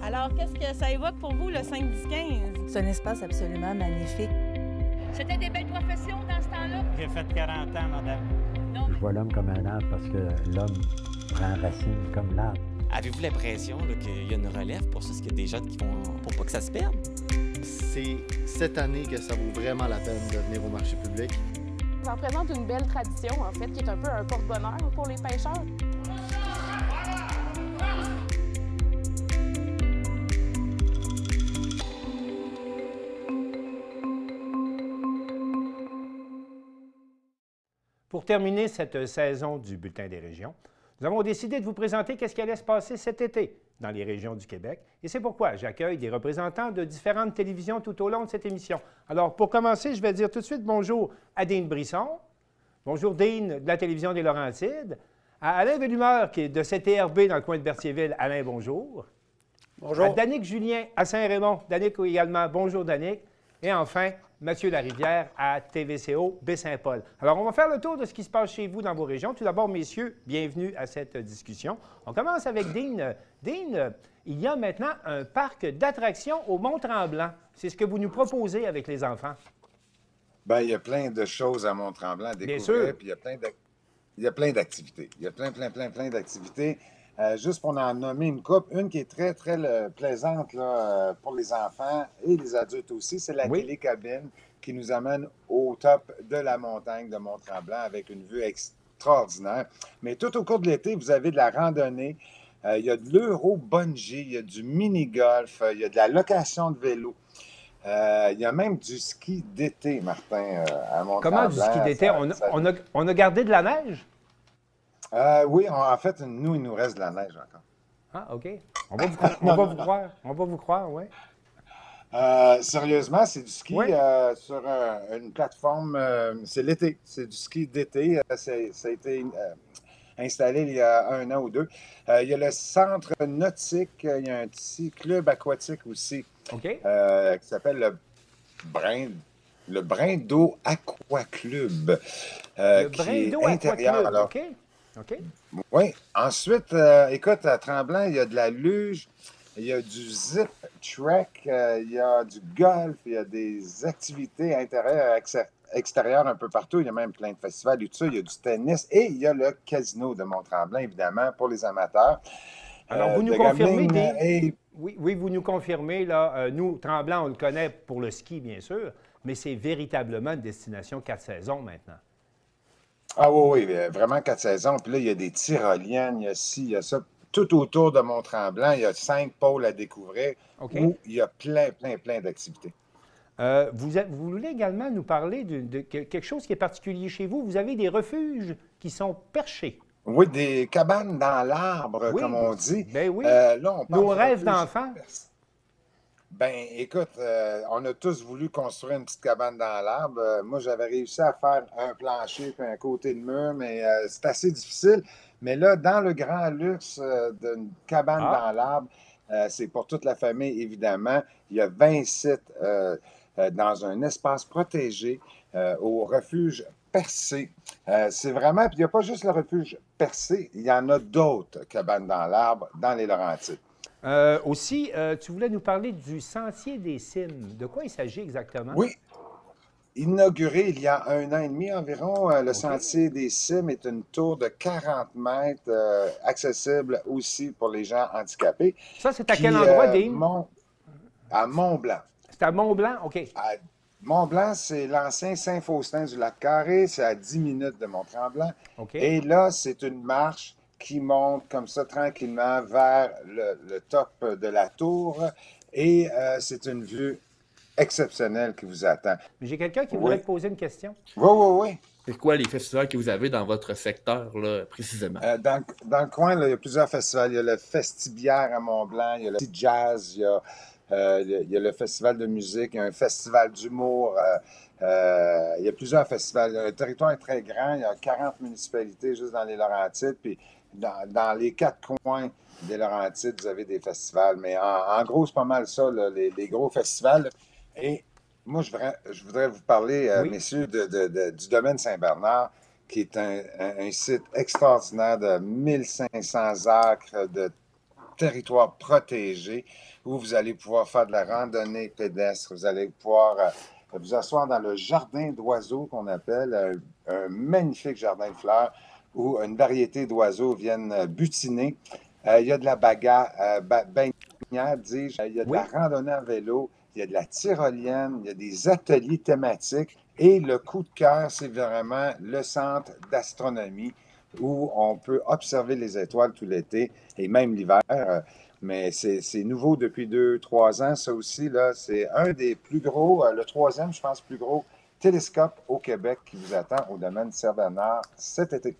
Alors, qu'est-ce que ça évoque pour vous, le 5-10-15? C'est un espace absolument magnifique. C'était des belles professions dans ce temps-là? J'ai fait 40 ans, madame. Non. Je vois l'homme comme un arbre parce que l'homme prend racine comme l'arbre. Avez-vous l'impression qu'il y a une relève pour ça? Est-ce qu'il y a des jeunes qui vont... pour pas que ça se perde? C'est cette année que ça vaut vraiment la peine de venir au marché public. Ça représente une belle tradition, en fait, qui est un peu un porte-bonheur pour les pêcheurs. Pour terminer cette saison du Bulletin des régions, nous avons décidé de vous présenter qu'est-ce qui allait se passer cet été dans les régions du Québec. Et c'est pourquoi j'accueille des représentants de différentes télévisions tout au long de cette émission. Alors, pour commencer, je vais dire tout de suite bonjour à Dean Brisson. Bonjour, Dean, de la télévision des Laurentides. À Alain Velumeur, qui est de CTRB dans le coin de Berthierville. Alain, bonjour. Bonjour. À Danick Julien, à Saint-Raymond. Danick également, bonjour, Danick. Et enfin, Mathieu Larivière à TVCO Baie-Saint-Paul. Alors, on va faire le tour de ce qui se passe chez vous dans vos régions. Tout d'abord, messieurs, bienvenue à cette discussion. On commence avec Dean. Dean, il y a maintenant un parc d'attractions au Mont-Tremblant. C'est ce que vous nous proposez avec les enfants. Bien, il y a plein de choses à Mont-Tremblant à découvrir. Bien sûr. Puis il y a plein d'activités. Il y a plein d'activités. Juste pour en nommer une couple, une qui est très, très plaisante là, pour les enfants et les adultes aussi, c'est la télécabine qui nous amène au top de la montagne de Mont-Tremblant avec une vue extraordinaire. Mais tout au cours de l'été, vous avez de la randonnée, il y a de l'euro-bungee, il y a du mini-golf, il y a de la location de vélo. Il y a même du ski d'été, Martin, à Mont-Tremblant. Comment du ski d'été? On a gardé de la neige? Oui, en fait, nous, il nous reste de la neige encore. Ah, OK. On va vous croire. On va vous croire, oui. Sérieusement, c'est du ski sur une plateforme. C'est l'été. C'est du ski d'été. Ça a été installé il y a 1 an ou 2. Il y a le centre nautique. Il y a un petit club aquatique aussi qui s'appelle le Brin d'eau Aqua Club. Le Brin d'eau Aqua Club, alors, OK. Oui. Ensuite, écoute, à Tremblant, il y a de la luge, il y a du zip trek, il y a du golf, il y a des activités intérieures, extérieures un peu partout. Il y a même plein de festivals et tout ça. Il y a du tennis et il y a le casino de Mont-Tremblant, évidemment, pour les amateurs. Alors, vous nous confirmez, Oui, vous nous confirmez, là, nous, Tremblant, on le connaît pour le ski, bien sûr, mais c'est véritablement une destination 4 saisons maintenant. Ah oui, vraiment 4 saisons. Puis là, il y a des tyroliennes, il y a ci, il y a ça. Tout autour de Mont-Tremblant, il y a 5 pôles à découvrir où il y a plein d'activités. Vous voulez également nous parler de quelque chose qui est particulier chez vous. Vous avez des refuges qui sont perchés. Oui, des cabanes dans l'arbre, comme on dit. Ben oui. Là, on parle nos rêves d'enfants. Ben, écoute, on a tous voulu construire une petite cabane dans l'arbre. Moi, j'avais réussi à faire un plancher puis un côté de mur, mais c'est assez difficile. Mais là, dans le grand luxe d'une cabane dans l'arbre, c'est pour toute la famille, évidemment. Il y a 20 sites dans un espace protégé au refuge Percé. C'est vraiment, puis il n'y a pas juste le refuge Percé, il y en a d'autres cabanes dans l'arbre dans les Laurentides. Aussi, tu voulais nous parler du Sentier des Cimes. De quoi il s'agit exactement? Oui. Inauguré il y a 1 an et demi environ, le Sentier des Cimes est une tour de 40 mètres, accessible aussi pour les gens handicapés. Ça, c'est à quel endroit, Dean? À Mont-Blanc. C'est à Mont-Blanc? OK. À Mont-Blanc, c'est l'ancien Saint-Faustin du Lac-Carré. C'est à 10 minutes de Mont-Tremblant. OK. Et là, c'est une marche qui monte comme ça tranquillement vers le top de la tour. Et c'est une vue exceptionnelle qui vous attend. J'ai quelqu'un qui voudrait te poser une question. Oui. C'est quoi les festivals que vous avez dans votre secteur, là, précisément? Dans le coin, là, il y a plusieurs festivals. Il y a le Festibière à Mont-Blanc, il y a le Petit Jazz, il y a le festival de musique, il y a un festival d'humour. Il y a plusieurs festivals. Le territoire est très grand. Il y a 40 municipalités juste dans les Laurentides. Puis dans les 4 coins des Laurentides, vous avez des festivals. Mais en gros, c'est pas mal ça, là, les gros festivals. Et moi, je voudrais vous parler, messieurs, du domaine Saint-Bernard, qui est un site extraordinaire de 1500 acres de territoire protégé où vous allez pouvoir faire de la randonnée pédestre. Vous allez pouvoir vous asseoir dans le jardin d'oiseaux qu'on appelle un magnifique jardin de fleurs où une variété d'oiseaux viennent butiner. Il y a de la baignade, dis-je. Il y a de la randonnée en vélo. Il y a de la tyrolienne. Il y a des ateliers thématiques. Et le coup de cœur, c'est vraiment le centre d'astronomie où on peut observer les étoiles tout l'été et même l'hiver. Mais c'est nouveau depuis 2-3 ans. Ça aussi, là, c'est un des plus gros, le troisième, je pense, plus gros télescope au Québec qui vous attend au domaine Serre-Bernard cet été.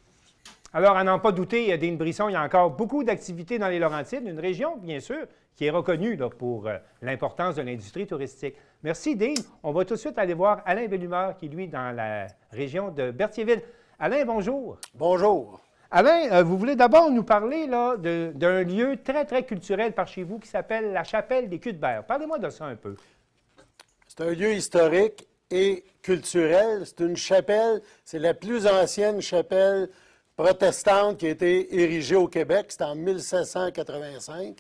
Alors, à n'en pas douter, Dean Brisson, il y a encore beaucoup d'activités dans les Laurentides, une région, bien sûr, qui est reconnue là, pour l'importance de l'industrie touristique. Merci, Dean. On va tout de suite aller voir Alain Bellumeur, qui, lui, dans la région de Berthierville. Alain, bonjour. Bonjour. Alain, vous voulez d'abord nous parler là, d'un lieu très, très culturel par chez vous qui s'appelle la Chapelle des Cuthberts. Parlez-moi de ça un peu. C'est un lieu historique et culturel. C'est une chapelle, c'est la plus ancienne chapelle protestante qui a été érigée au Québec. C'est en 1785.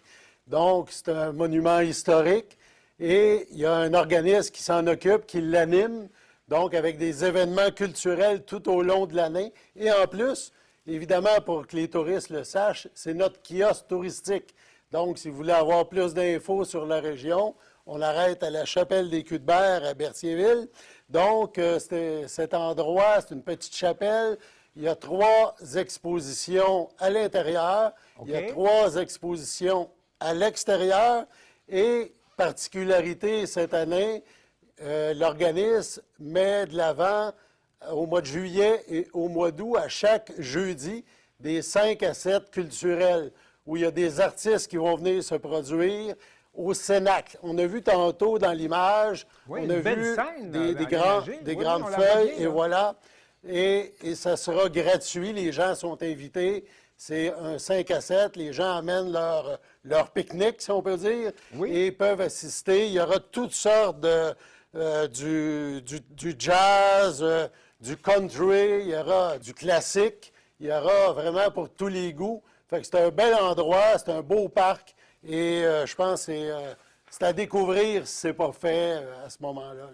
Donc, c'est un monument historique. Et il y a un organisme qui s'en occupe, qui l'anime, donc avec des événements culturels tout au long de l'année. Et en plus, évidemment, pour que les touristes le sachent, c'est notre kiosque touristique. Donc, si vous voulez avoir plus d'infos sur la région, on arrête à la Chapelle des Cuthberts à Berthierville. Donc, cet endroit, c'est une petite chapelle. Il y a 3 expositions à l'intérieur. Okay. Il y a 3 expositions à l'extérieur. Et, particularité cette année, l'organisme met de l'avant au mois de juillet et au mois d'août, à chaque jeudi, des 5 à 7 culturels où il y a des artistes qui vont venir se produire au Cénacle. On a vu tantôt dans l'image, on a vu des grandes feuilles, et voilà. Et ça sera gratuit, les gens sont invités. C'est un 5 à 7, les gens amènent leur pique-nique, si on peut dire, et peuvent assister. Il y aura toutes sortes du jazz, du country, il y aura du classique, il y aura vraiment pour tous les goûts. Fait que c'est un bel endroit, c'est un beau parc, et je pense que c'est à découvrir si ce n'est pas fait à ce moment-là.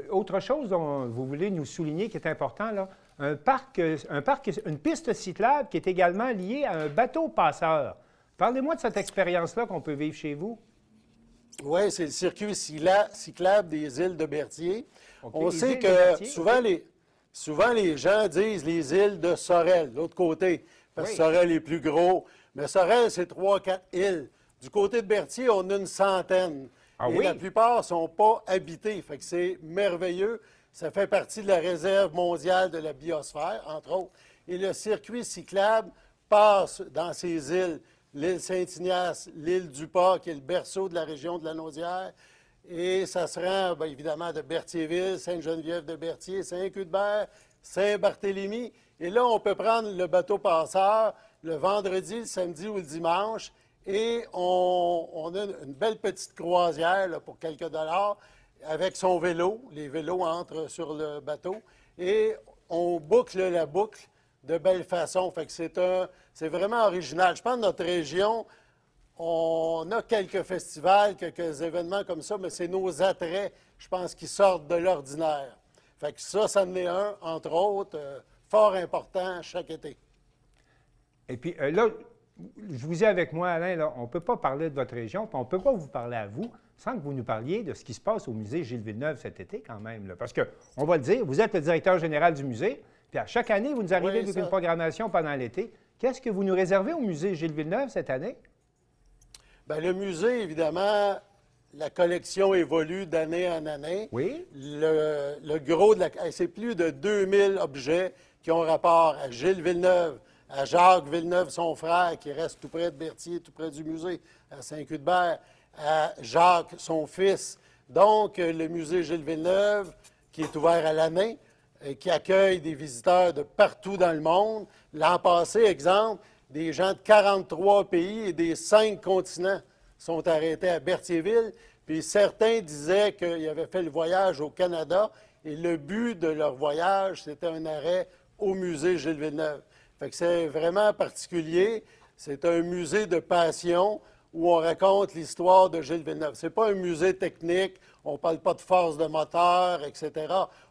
Autre chose dont vous voulez nous souligner qui est important, là, une piste cyclable qui est également liée à un bateau passeur. Parlez-moi de cette expérience-là qu'on peut vivre chez vous. Oui, c'est le circuit cyclable des îles de Berthier. Okay, on sait que souvent les gens disent les îles de Sorel, de l'autre côté, parce que Sorel est plus gros. Mais Sorel, c'est 3-4 îles. Du côté de Berthier, on a une centaine. La plupart ne sont pas habitées. Fait que c'est merveilleux. Ça fait partie de la réserve mondiale de la biosphère, entre autres. Et le circuit cyclable passe dans ces îles. L'île Saint-Ignace, l'île du Pas, qui est le berceau de la région de la Naudière. Et ça se rend, bien évidemment, de Berthierville, Sainte-Geneviève-de-Berthier, Saint-Cuthbert, Saint-Barthélemy. Et là, on peut prendre le bateau passeur le vendredi, le samedi ou le dimanche. Et on a une belle petite croisière là, pour quelques dollars avec son vélo. Les vélos entrent sur le bateau. Et on boucle la boucle de belle façon. Fait que c'est vraiment original. Je pense que notre région, on a quelques festivals, quelques événements comme ça, mais c'est nos attraits, je pense, qui sortent de l'ordinaire. Fait que ça en est un, entre autres, fort important chaque été. Et puis là, je vous ai avec moi, Alain, là, on ne peut pas parler de votre région, puis on ne peut pas vous parler à vous sans que vous nous parliez de ce qui se passe au musée Gilles Villeneuve cet été quand même. Là. Parce qu'on va le dire, vous êtes le directeur général du musée, puis à chaque année, vous nous arrivez avec une programmation pendant l'été. Qu'est-ce que vous nous réservez au musée Gilles Villeneuve cette année? Bien, le musée, évidemment, la collection évolue d'année en année. Oui. Le gros de c'est plus de 2000 objets qui ont rapport à Gilles Villeneuve, à Jacques Villeneuve, son frère, qui reste tout près de Berthier, tout près du musée, à Saint-Cuthbert, à Jacques, son fils. Donc, le musée Gilles Villeneuve, qui est ouvert à l'année, qui accueille des visiteurs de partout dans le monde. L'an passé, exemple, des gens de 43 pays et des 5 continents sont arrêtés à Berthierville. Puis certains disaient qu'ils avaient fait le voyage au Canada et le but de leur voyage, c'était un arrêt au musée Gilles Villeneuve. Fait que c'est vraiment particulier. C'est un musée de passion. où on raconte l'histoire de Gilles Villeneuve. Ce n'est pas un musée technique, on ne parle pas de force de moteur, etc.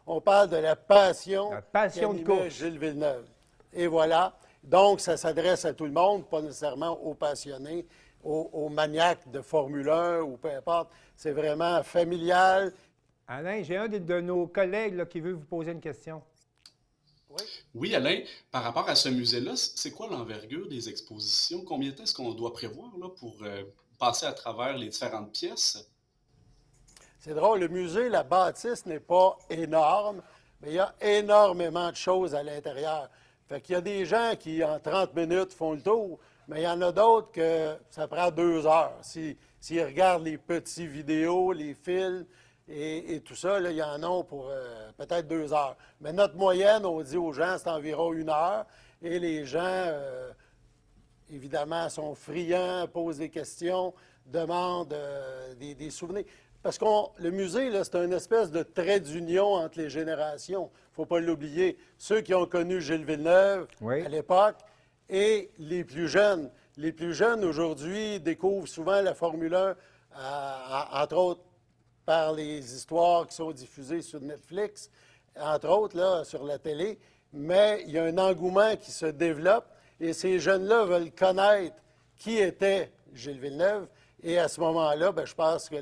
On parle de la passion de course. Gilles Villeneuve. Et voilà. Donc, ça s'adresse à tout le monde, pas nécessairement aux passionnés, aux maniaques de Formule 1 ou peu importe. C'est vraiment familial. Alain, j'ai un de nos collègues là, qui veut vous poser une question. Oui, Alain, par rapport à ce musée-là, c'est quoi l'envergure des expositions? Combien de temps est-ce qu'on doit prévoir là, pour passer à travers les différentes pièces? C'est drôle, le musée, la bâtisse n'est pas énorme, mais il y a énormément de choses à l'intérieur. Fait qu'il y a des gens qui, en 30 minutes, font le tour, mais il y en a d'autres que ça prend 2 heures. S'ils regardent les petits vidéos, les films, et tout ça, là, il y en a pour peut-être 2 heures. Mais notre moyenne, on dit aux gens, c'est environ 1 heure. Et les gens, évidemment, sont friands, posent des questions, demandent des souvenirs. Parce que le musée, là, c'est une espèce de trait d'union entre les générations. Il ne faut pas l'oublier. Ceux qui ont connu Gilles Villeneuve à l'époque et les plus jeunes. Les plus jeunes, aujourd'hui, découvrent souvent la Formule 1, entre autres, par les histoires qui sont diffusées sur Netflix, entre autres, là, sur la télé. Mais il y a un engouement qui se développe et ces jeunes-là veulent connaître qui était Gilles Villeneuve. Et à ce moment-là, bien, je pense que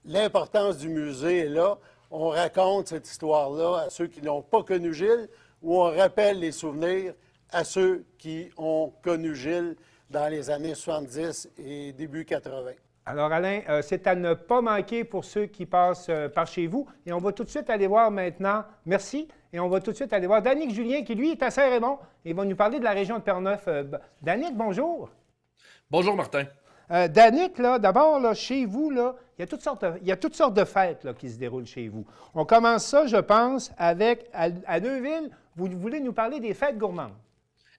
l'importance du musée est là. On raconte cette histoire-là à ceux qui n'ont pas connu Gilles ou on rappelle les souvenirs à ceux qui ont connu Gilles dans les années 70 et début 80. Alors, Alain, c'est à ne pas manquer pour ceux qui passent par chez vous. Et on va tout de suite aller voir maintenant, merci, et on va tout de suite aller voir Danick Julien, qui, lui, est à Saint-Raymond. Il va nous parler de la région de Portneuf. Danick, bonjour. Bonjour, Martin. Danick, là, d'abord, là, chez vous, là, il y a toutes sortes de fêtes là, qui se déroulent chez vous. On commence ça, je pense, avec, à Neuville, vous voulez nous parler des fêtes gourmandes.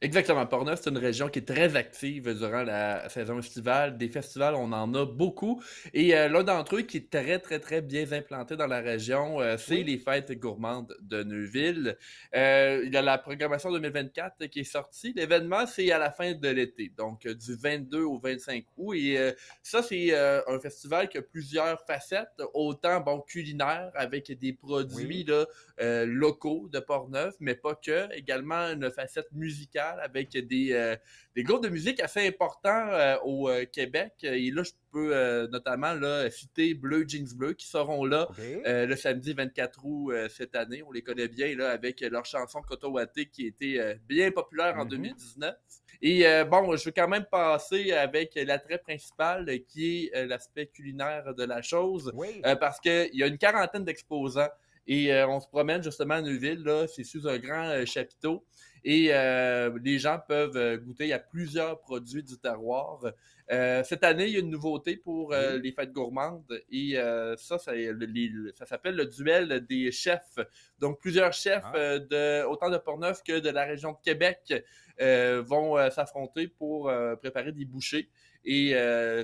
Exactement. Portneuf, c'est une région qui est très active durant la saison estivale. Des festivals, on en a beaucoup. Et l'un d'entre eux qui est très, très, très bien implanté dans la région, c'est les fêtes gourmandes de Neuville. Il y a la programmation 2024 qui est sortie. L'événement, c'est à la fin de l'été, donc du 22 au 25 août. Et ça, c'est un festival qui a plusieurs facettes, autant culinaires, avec des produits locaux de Portneuf, mais pas que. Également une facette musicale, avec des groupes de musique assez importants au Québec. Et là, je peux notamment là, citer Bleu Jeans Bleu qui seront là le samedi 24 août cette année. On les connaît bien là, avec leur chanson Cotowaté qui était bien populaire en 2019. Et je veux quand même passer avec l'attrait principal qui est l'aspect culinaire de la chose parce qu'il y a une quarantaine d'exposants. Et on se promène justement à Neuville, là, c'est sous un grand chapiteau. Et les gens peuvent goûter à plusieurs produits du terroir. Cette année, il y a une nouveauté pour les fêtes gourmandes. Et ça s'appelle le duel des chefs. Donc, plusieurs chefs, autant de Portneuf que de la région de Québec, vont s'affronter pour préparer des bouchées. Et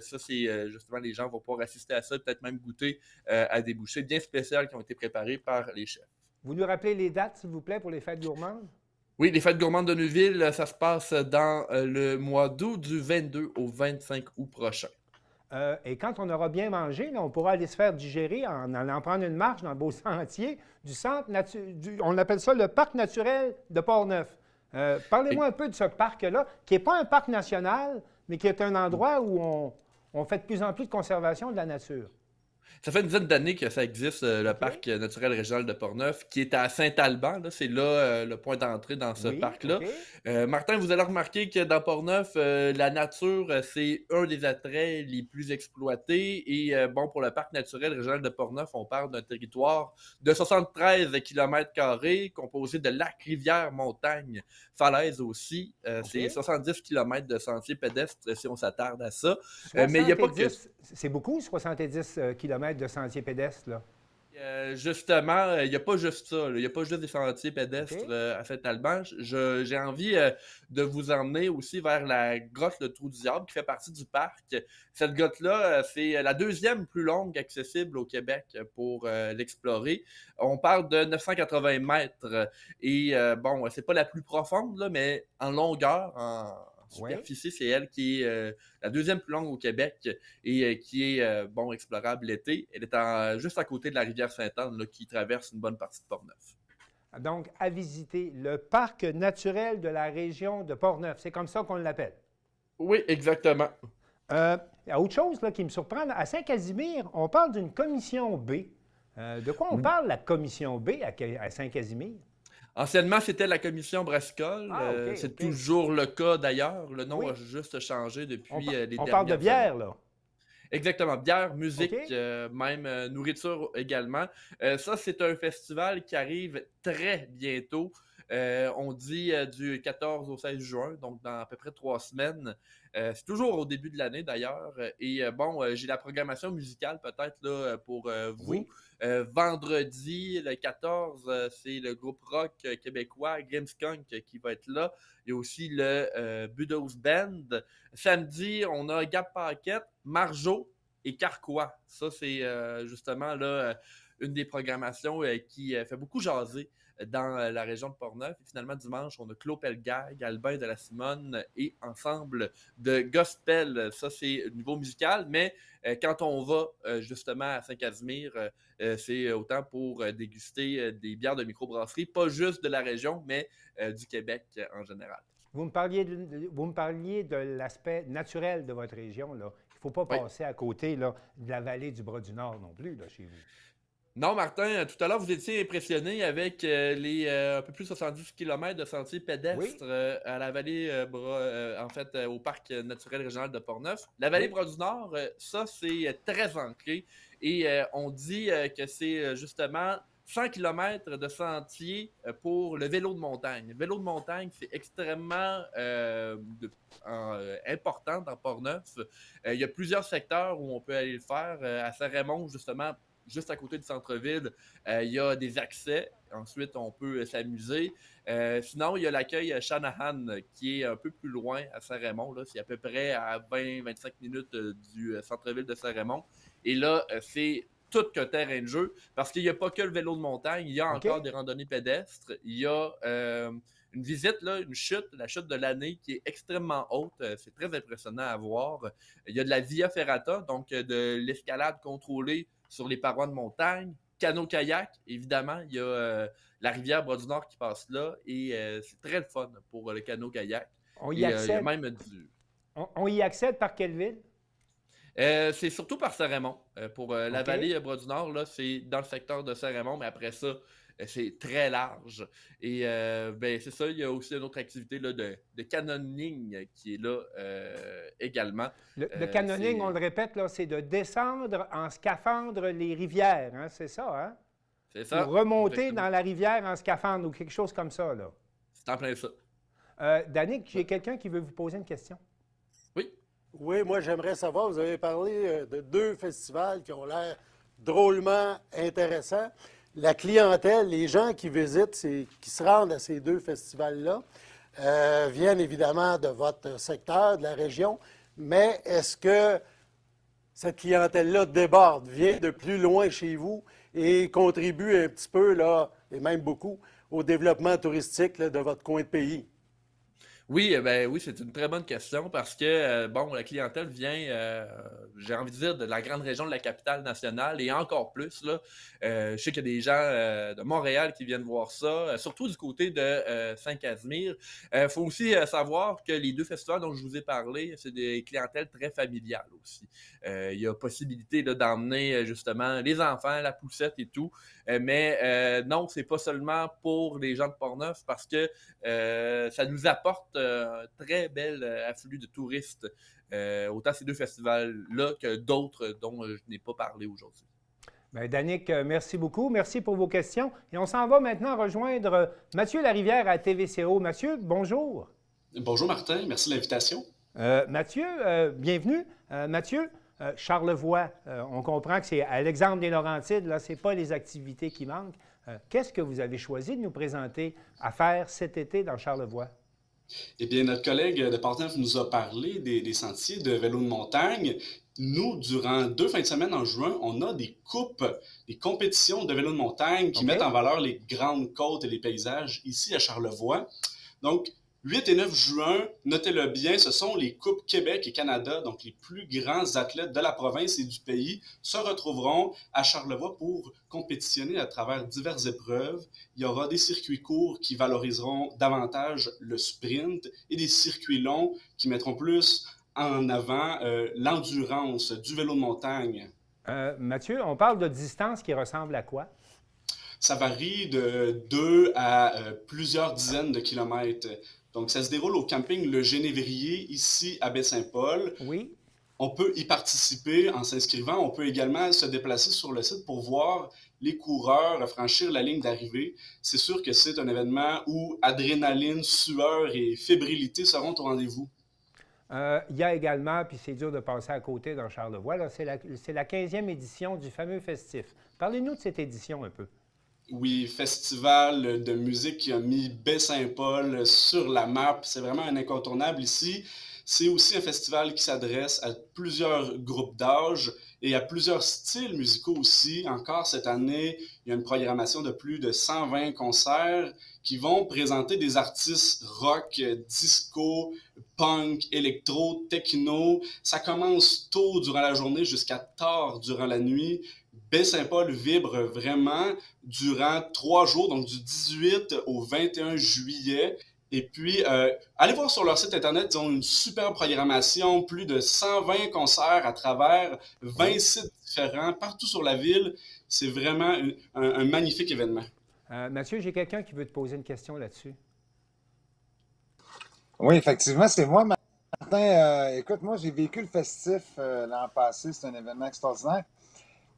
ça, c'est justement, les gens vont pouvoir assister à ça, peut-être même goûter à des bouchées bien spéciales qui ont été préparées par les chefs. Vous nous rappelez les dates, s'il vous plaît, pour les fêtes gourmandes? Oui, les fêtes gourmandes de Neuville, ça se passe dans le mois d'août, du 22 au 25 août prochain. Et quand on aura bien mangé, là, on pourra aller se faire digérer en allant prendre une marche dans le beau sentier du centre on appelle ça le parc naturel de Portneuf. Parlez-moi un peu de ce parc-là, qui n'est pas un parc national, mais qui est un endroit où on fait de plus en plus de conservation de la nature. Ça fait une dizaine d'années que ça existe, le parc naturel régional de Portneuf, qui est à Saint-Alban. C'est là le point d'entrée dans ce parc-là. Martin, vous allez remarquer que dans Portneuf, la nature, c'est un des attraits les plus exploités. Et pour le parc naturel régional de Portneuf, on parle d'un territoire de 73 km², composé de lacs, rivières, montagnes, falaises aussi. C'est 70 km de sentiers pédestres, si on s'attarde à ça. Mais il n'y a pas que... C'est beaucoup, 70 km de sentiers pédestres, là. Justement, il n'y a pas juste ça. Il n'y a pas juste des sentiers pédestres à Saint-Alban. J'ai envie de vous emmener aussi vers la grotte Le Trou du Diable qui fait partie du parc. Cette grotte-là, c'est la deuxième plus longue accessible au Québec pour l'explorer. On parle de 980 mètres. Et c'est pas la plus profonde, là, mais en longueur, en superficie. C'est elle qui est la deuxième plus longue au Québec et qui est explorable l'été. Elle est juste à côté de la rivière Sainte-Anne là, qui traverse une bonne partie de Portneuf. Donc, à visiter le parc naturel de la région de Portneuf. C'est comme ça qu'on l'appelle. Oui, exactement. Autre chose là, qui me surprend, à Saint-Casimir, on parle d'une commission B. De quoi on parle, la commission B à Saint-Casimir? Anciennement, c'était la commission brassicole. C'est toujours le cas d'ailleurs. Le nom a juste changé depuis les dernières années. On parle de bière, là. Exactement. Bière, musique, même nourriture également. Ça, c'est un festival qui arrive très bientôt. On dit du 14 au 16 juin, donc dans à peu près 3 semaines. C'est toujours au début de l'année d'ailleurs. Et j'ai la programmation musicale peut-être là pour vous. Oui. Vendredi, le 14, c'est le groupe rock québécois Grimmskunk qui va être là. Il y a aussi le Budos Band. Samedi, on a Gap Paquette, Marjo et Carquois. Ça, c'est justement là une des programmations qui fait beaucoup jaser dans la région de Portneuf. Et finalement, dimanche, on a Claude Pelgag, Albin de la Simone et Ensemble de Gospel. Ça, c'est au niveau musical, mais quand on va justement à Saint-Casimir, c'est autant pour déguster des bières de microbrasserie, pas juste de la région, mais du Québec en général. Vous me parliez de l'aspect naturel de votre région, là. Il ne faut pas passer à côté là, de la vallée du Bras-du-Nord non plus, là, chez vous. Non, Martin, tout à l'heure, vous étiez impressionné avec les un peu plus de 70 km de sentiers pédestres à la vallée, au parc naturel régional de Portneuf. La vallée Bras-du-Nord, ça, c'est très ancré et on dit que c'est justement 100 km de sentiers pour le vélo de montagne. Le vélo de montagne, c'est extrêmement important dans Portneuf. Il y a plusieurs secteurs où on peut aller le faire. À Saint-Raymond, justement, juste à côté du centre-ville, il y a des accès. Ensuite, on peut s'amuser. Sinon, il y a l'accueil Shanahan qui est un peu plus loin à Saint-Raymond. C'est à peu près à 20-25 minutes du centre-ville de Saint-Raymond. Et là, c'est tout qu'un terrain de jeu parce qu'il n'y a pas que le vélo de montagne. Il y a encore des randonnées pédestres. Il y a une visite, là, une chute, la chute de l'année qui est extrêmement haute. C'est très impressionnant à voir. Il y a de la Via Ferrata, donc de l'escalade contrôlée sur les parois de montagne, canot-kayak, évidemment, il y a la rivière Bras-du-Nord qui passe là et c'est très le fun pour le canot-kayak. On y accède. Il y a même on y accède par quelle ville? C'est surtout par Saint-Raymond. Pour la vallée Bras-du-Nord, là, c'est dans le secteur de Saint-Raymond, mais après ça, c'est très large. Et c'est ça, il y a aussi une autre activité là, de canyoning qui est là également. Le canyoning, on le répète, là, c'est de descendre en scaphandre les rivières, hein, c'est ça, hein? C'est ça. Pour remonter dans la rivière en scaphandre ou quelque chose comme ça, là. C'est en plein ça. Danick, j'ai quelqu'un qui veut vous poser une question. Oui. Oui, moi j'aimerais savoir, vous avez parlé de 2 festivals qui ont l'air drôlement intéressants. La clientèle, les gens qui visitent, qui se rendent à ces 2 festivals-là, viennent évidemment de votre secteur, de la région, mais est-ce que cette clientèle-là déborde, vient de plus loin chez vous et contribue un petit peu, là, et même beaucoup, au développement touristique là, de votre coin de pays? Oui, oui, c'est une très bonne question parce que, la clientèle vient, j'ai envie de dire, de la grande région de la capitale nationale et encore plus, là. Je sais qu'il y a des gens de Montréal qui viennent voir ça, surtout du côté de Saint-Casimir. Faut aussi savoir que les 2 festivals dont je vous ai parlé, c'est des clientèles très familiales aussi. Il y a possibilité là, d'emmener justement les enfants, la poussette et tout. Mais non, c'est pas seulement pour les gens de Portneuf parce que ça nous apporte un très bel afflux de touristes, autant ces 2 festivals-là que d'autres dont je n'ai pas parlé aujourd'hui. Bien, Danick, merci beaucoup. Merci pour vos questions. Et on s'en va maintenant rejoindre Mathieu Larivière à TVCO. Mathieu, bonjour. Bonjour Martin, merci de l'invitation. Mathieu, bienvenue. Mathieu, Charlevoix, on comprend que c'est à l'exemple des Laurentides, là, ce n'est pas les activités qui manquent. Qu'est-ce que vous avez choisi de nous présenter à faire cet été dans Charlevoix? Eh bien, notre collègue de Portneuf nous a parlé des sentiers de vélo de montagne. Nous, durant 2 fins de semaine en juin, on a des coupes, des compétitions de vélo de montagne qui mettent en valeur les grandes côtes et les paysages ici à Charlevoix. Donc, 8 et 9 juin, notez-le bien, ce sont les Coupes Québec et Canada, donc les plus grands athlètes de la province et du pays, se retrouveront à Charlevoix pour compétitionner à travers diverses épreuves. Il y aura des circuits courts qui valoriseront davantage le sprint et des circuits longs qui mettront plus en avant l'endurance du vélo de montagne. Mathieu, on parle de distance qui ressemble à quoi? Ça varie de 2 à plusieurs dizaines de kilomètres. Donc, ça se déroule au camping Le Génévrier, ici à Baie-Saint-Paul. Oui. On peut y participer en s'inscrivant. On peut également se déplacer sur le site pour voir les coureurs franchir la ligne d'arrivée. C'est sûr que c'est un événement où adrénaline, sueur et fébrilité seront au rendez-vous. Il y a également, puis c'est dur de passer à côté dans Charlevoix, c'est la 15e édition du fameux festif. Parlez-nous de cette édition un peu. Oui, festival de musique qui a mis Baie-Saint-Paul sur la map. C'est vraiment un incontournable ici. C'est aussi un festival qui s'adresse à plusieurs groupes d'âge et à plusieurs styles musicaux aussi. Encore cette année, il y a une programmation de plus de 120 concerts qui vont présenter des artistes rock, disco, punk, électro, techno. Ça commence tôt durant la journée jusqu'à tard durant la nuit. Baie-Saint-Paul vibre vraiment durant 3 jours, donc du 18 au 21 juillet. Et puis, allez voir sur leur site Internet, ils ont une super programmation, plus de 120 concerts à travers 20 sites différents, partout sur la ville. C'est vraiment un magnifique événement. Mathieu, j'ai quelqu'un qui veut te poser une question là-dessus. Oui, effectivement, c'est moi, Martin. Écoute, moi, j'ai vécu le festif l'an passé. C'est un événement extraordinaire.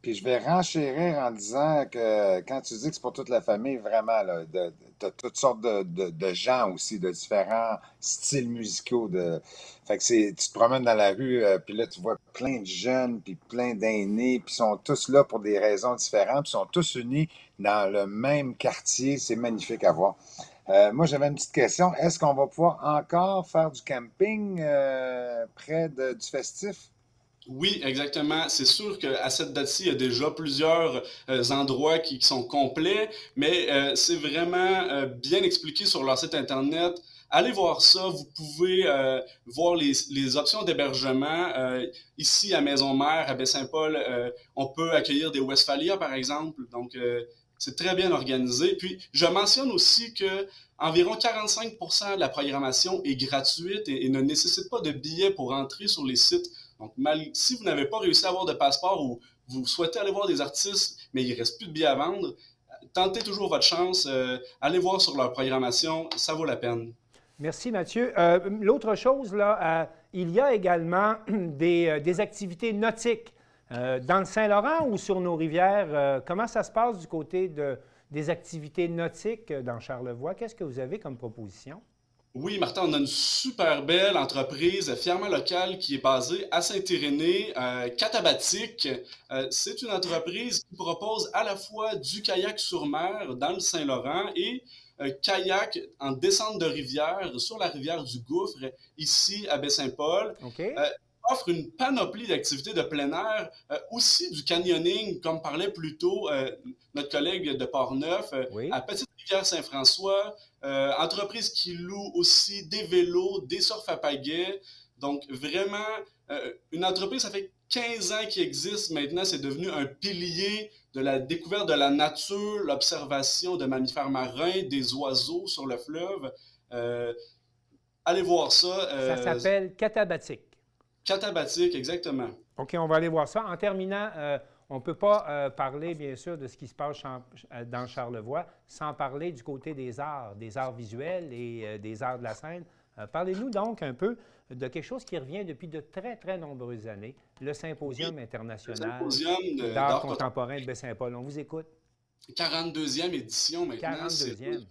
Puis je vais renchérir en disant que quand tu dis que c'est pour toute la famille, vraiment, tu as toutes sortes de gens aussi, de différents styles musicaux. Fait que tu te promènes dans la rue, puis là, tu vois plein de jeunes, puis plein d'aînés, puis ils sont tous là pour des raisons différentes, puis ils sont tous unis dans le même quartier. C'est magnifique à voir. Moi, j'avais une petite question. Est-ce qu'on va pouvoir encore faire du camping près du festif? Oui, exactement. C'est sûr qu'à cette date-ci, il y a déjà plusieurs endroits qui sont complets, mais c'est vraiment bien expliqué sur leur site Internet. Allez voir ça. Vous pouvez voir les options d'hébergement. Ici, à Maison-Mère, à Baie-Saint-Paul, on peut accueillir des Westphalia, par exemple. Donc, c'est très bien organisé. Puis, je mentionne aussi que environ 45% de la programmation est gratuite et ne nécessite pas de billets pour entrer sur les sites. Donc, si vous n'avez pas réussi à avoir de passeport ou vous souhaitez aller voir des artistes, mais il ne reste plus de billets à vendre, tentez toujours votre chance. Allez voir sur leur programmation, ça vaut la peine. Merci, Mathieu. L'autre chose, là, il y a également des activités nautiques dans le Saint-Laurent ou sur nos rivières. Comment ça se passe du côté des activités nautiques dans Charlevoix? Qu'est-ce que vous avez comme proposition? Oui, Martin, on a une super belle entreprise fièrement locale qui est basée à Saint-Irénée, Katabatic. C'est une entreprise qui propose à la fois du kayak sur mer dans le Saint-Laurent et kayak en descente de rivière sur la rivière du Gouffre, ici à Baie-Saint-Paul. Okay. Offre une panoplie d'activités de plein air, aussi du canyoning, comme parlait plus tôt notre collègue de Portneuf, à Petite-Rivière-Saint-François. Entreprise qui loue aussi des vélos, des surf à pagaie. Donc, vraiment, une entreprise, ça fait 15 ans qu'il existe. Maintenant, c'est devenu un pilier de la découverte de la nature, l'observation de mammifères marins, des oiseaux sur le fleuve. Allez voir ça. Ça s'appelle Katabatic. Katabatic, exactement. OK, on va aller voir ça. En terminant, on ne peut pas parler, bien sûr, de ce qui se passe dans Charlevoix sans parler du côté des arts visuels et des arts de la scène. Parlez-nous donc un peu de quelque chose qui revient depuis de très, très nombreuses années, le Symposium international d'art contemporain de Baie-Saint-Paul. On vous écoute. 42e édition maintenant. 42e.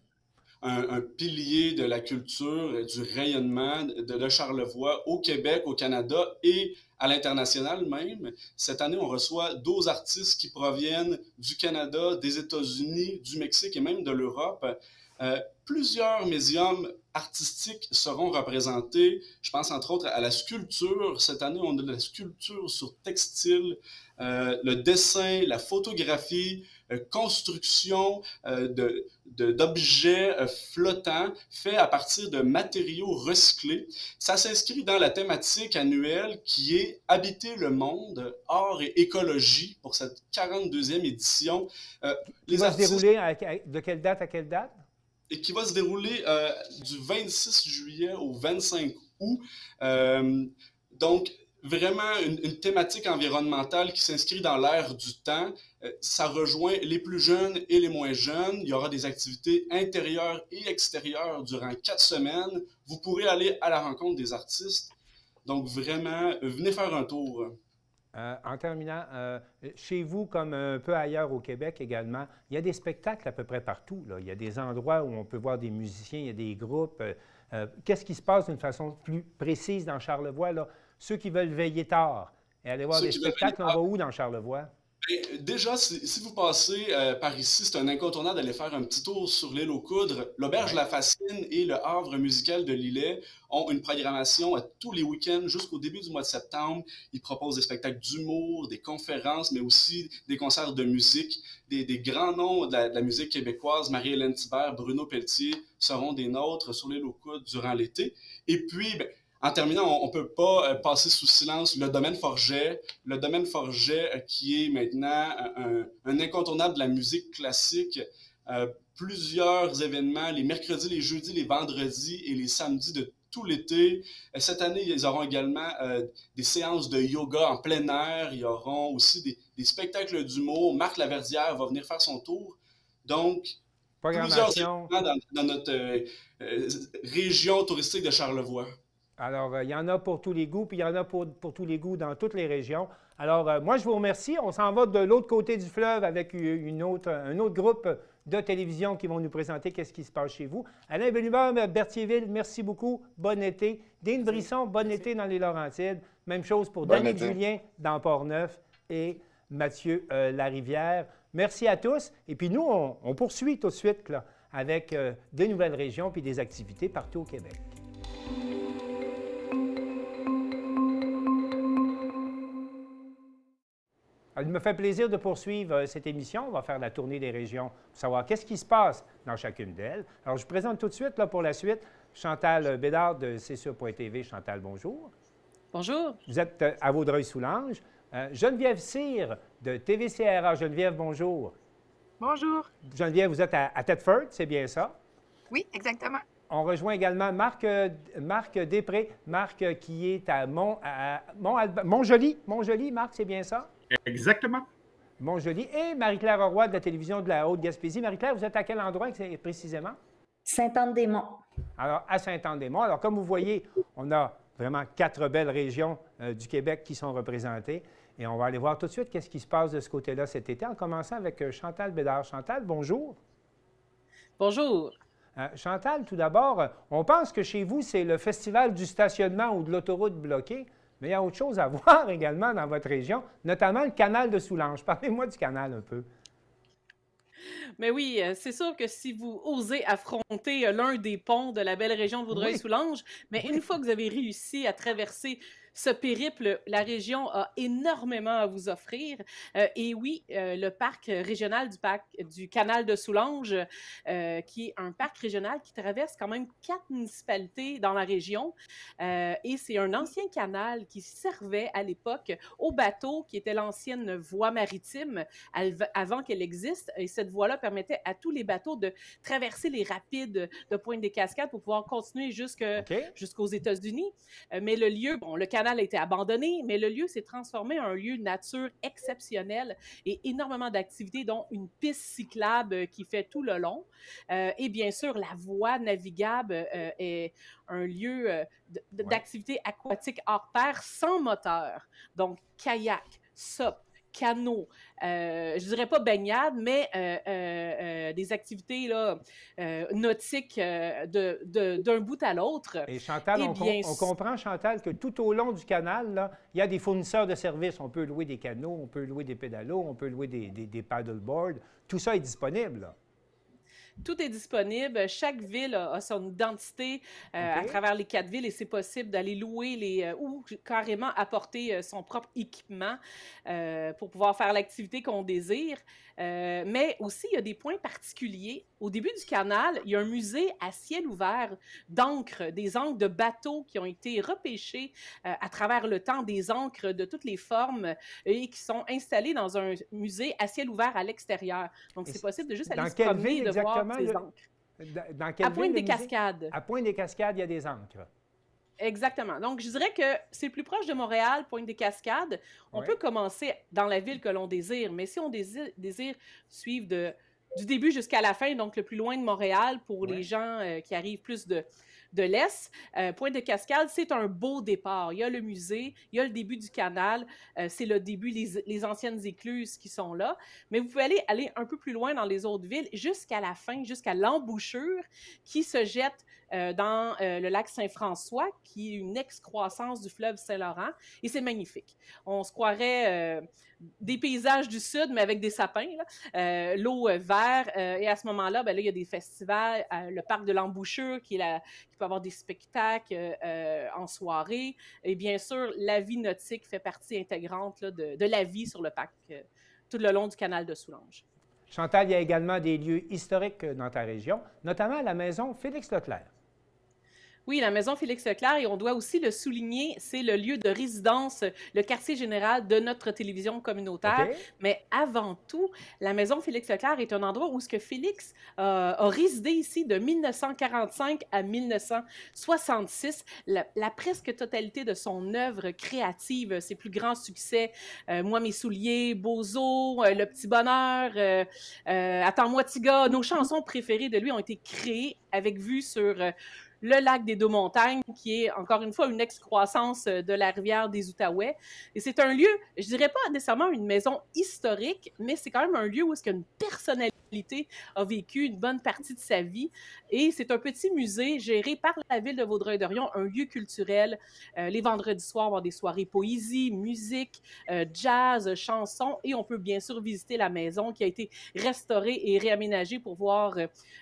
Un pilier de la culture, du rayonnement de Charlevoix au Québec, au Canada et à l'international même. Cette année, on reçoit 12 artistes qui proviennent du Canada, des États-Unis, du Mexique et même de l'Europe. Plusieurs médiums artistiques seront représentés. Je pense entre autres à la sculpture. Cette année, on a de la sculpture sur textile, le dessin, la photographie, construction d'objets flottants faits à partir de matériaux recyclés. Ça s'inscrit dans la thématique annuelle qui est Habiter le monde, art et écologie pour cette 42e édition. Qui va se dérouler de quelle date à quelle date? Et qui va se dérouler du 26 juillet au 25 août. Donc, vraiment une thématique environnementale qui s'inscrit dans l'ère du temps. Ça rejoint les plus jeunes et les moins jeunes. Il y aura des activités intérieures et extérieures durant 4 semaines. Vous pourrez aller à la rencontre des artistes. Donc, vraiment, venez faire un tour. En terminant, chez vous, comme un peu ailleurs au Québec également, il y a des spectacles à peu près partout, là. Il y a des endroits où on peut voir des musiciens, il y a des groupes. Qu'est-ce qui se passe d'une façon plus précise dans Charlevoix, là? Ceux qui veulent veiller tard et aller voir des spectacles, on va où dans Charlevoix? Déjà, si vous passez par ici, c'est un incontournable d'aller faire un petit tour sur l'île aux Coudres. L'Auberge La Fascine et le Havre musical de Lillet ont une programmation à tous les week-ends jusqu'au début du mois de septembre. Ils proposent des spectacles d'humour, des conférences, mais aussi des concerts de musique. Des grands noms de la musique québécoise, Marie-Hélène Thibert, Bruno Pelletier, seront des nôtres sur l'île aux Coudres durant l'été. Et puis, en terminant, on ne peut pas passer sous silence le domaine Forget. Le domaine Forget qui est maintenant un incontournable de la musique classique. Plusieurs événements, les mercredis, les jeudis, les vendredis et les samedis de tout l'été. Cette année, ils auront également des séances de yoga en plein air. Ils auront aussi des spectacles d'humour. Marc Laverdière va venir faire son tour. Donc, plusieurs événements dans notre région touristique de Charlevoix. Alors, il y en a pour tous les goûts, puis il y en a pour tous les goûts dans toutes les régions. Alors, moi, je vous remercie. On s'en va de l'autre côté du fleuve avec un autre groupe de télévision qui vont nous présenter qu'est-ce qui se passe chez vous. Alain Bellumeur, Berthierville, merci beaucoup. Bon été. Dean Brisson, bon été dans les Laurentides. Même chose pour Daniel Julien dans Port-Neuf et Mathieu Larivière. Merci à tous. Et puis nous, on poursuit tout de suite là, avec des nouvelles régions puis des activités partout au Québec. Il me fait plaisir de poursuivre cette émission. On va faire la tournée des régions pour savoir qu'est-ce qui se passe dans chacune d'elles. Alors, je vous présente tout de suite, là, pour la suite, Chantal Bédard de CSUR.TV. Chantal, bonjour. Bonjour. Vous êtes à Vaudreuil-Soulanges. Geneviève Cyr de TVCRA. Geneviève, bonjour. Bonjour. Geneviève, vous êtes à Thetford, c'est bien ça? Oui, exactement. On rejoint également Marc Després. Marc qui est à Montjoli. Montjoli, Marc, c'est bien ça? Exactement. Montjoli. Et Marie-Claire Roy de la télévision de la Haute-Gaspésie. Marie-Claire, vous êtes à quel endroit précisément? Sainte-Anne-des-Monts. Alors, à Sainte-Anne-des-Monts. Alors, comme vous voyez, on a vraiment 4 belles régions du Québec qui sont représentées. Et on va aller voir tout de suite qu'est-ce qui se passe de ce côté-là cet été, en commençant avec Chantal Bédard. Chantal, bonjour. Bonjour. Chantal, tout d'abord, on pense que chez vous, c'est le festival du stationnement ou de l'autoroute bloquée. Mais il y a autre chose à voir également dans votre région, notamment le canal de Soulanges. Parlez-moi du canal un peu. Mais oui, c'est sûr que si vous osez affronter l'un des ponts de la belle région de Vaudreuil-Soulanges, mais une fois que vous avez réussi à traverser ce périple, la région a énormément à vous offrir. Et oui, le parc régional du canal de Soulanges, qui est un parc régional qui traverse quand même 4 municipalités dans la région. Et c'est un ancien canal qui servait à l'époque aux bateaux, qui était l'ancienne voie maritime avant qu'elle existe. Et cette voie-là permettait à tous les bateaux de traverser les rapides de Pointe-des-Cascades pour pouvoir continuer jusqu'aux États-Unis. Mais le lieu, bon, le canal a été abandonné, mais le lieu s'est transformé en un lieu de nature exceptionnel et énormément d'activités, dont une piste cyclable qui fait tout le long. Et bien sûr, la voie navigable est un lieu d'activité aquatique hors terre sans moteur. Donc, kayak, SUP, canot, je dirais pas baignade, mais des activités là, nautiques d'un bout à l'autre. Et Chantal, on comprend, Chantal, que tout au long du canal, là, il y a des fournisseurs de services. On peut louer des canots, on peut louer des pédalos, on peut louer des paddleboards. Tout ça est disponible, là. Tout est disponible. Chaque ville a son identité à travers les 4 villes et c'est possible d'aller louer ou carrément apporter son propre équipement pour pouvoir faire l'activité qu'on désire. Mais aussi, il y a des points particuliers. Au début du canal, il y a un musée à ciel ouvert d'encre, des encres de bateaux qui ont été repêchées à travers le temps, des encres de toutes les formes et qui sont installées dans un musée à ciel ouvert à l'extérieur. Donc, c'est possible de juste aller se promener et de voir ces encres. Dans quelle à Pointe-des-Cascades. À Pointe-des-Cascades, il y a des encres. Exactement. Donc, je dirais que c'est plus proche de Montréal, Pointe-des-Cascades. On peut commencer dans la ville que l'on désire, mais si on désire suivre du début jusqu'à la fin, donc le plus loin de Montréal pour les gens qui arrivent plus de l'Est, Pointe-des-Cascades, c'est un beau départ. Il y a le musée, il y a le début du canal, c'est le début, les anciennes écluses qui sont là, mais vous pouvez aller un peu plus loin dans les autres villes jusqu'à la fin, jusqu'à l'embouchure qui se jette dans le lac Saint-François, qui est une excroissance du fleuve Saint-Laurent, et c'est magnifique. On se croirait des paysages du sud, mais avec des sapins, l'eau vert, et à ce moment-là, là, il y a des festivals, le parc de l'embouchure qui peut avoir des spectacles en soirée, et bien sûr, la vie nautique fait partie intégrante là, de la vie sur le parc tout le long du canal de Soulanges. Chantal, il y a également des lieux historiques dans ta région, notamment la maison Félix-Leclerc. Oui, la maison Félix-Leclerc, et on doit aussi le souligner, c'est le lieu de résidence, le quartier général de notre télévision communautaire. Mais avant tout, la maison Félix-Leclerc est un endroit où ce que Félix a résidé ici de 1945 à 1966. La presque totalité de son œuvre créative, ses plus grands succès, Moi, mes souliers, Bozo, Le Petit Bonheur, Attends-moi, Tiga, nos chansons préférées de lui ont été créées avec vue sur le lac des Deux-Montagnes, qui est, encore une fois, une excroissance de la rivière des Outaouais. Et c'est un lieu, je dirais pas nécessairement une maison historique, mais c'est quand même un lieu où est-ce qu'une personnalité a vécu une bonne partie de sa vie. Et c'est un petit musée géré par la ville de Vaudreuil-Dorion, un lieu culturel. Les vendredis soirs, on va avoir des soirées poésie, musique, jazz, chansons, et on peut bien sûr visiter la maison qui a été restaurée et réaménagée pour voir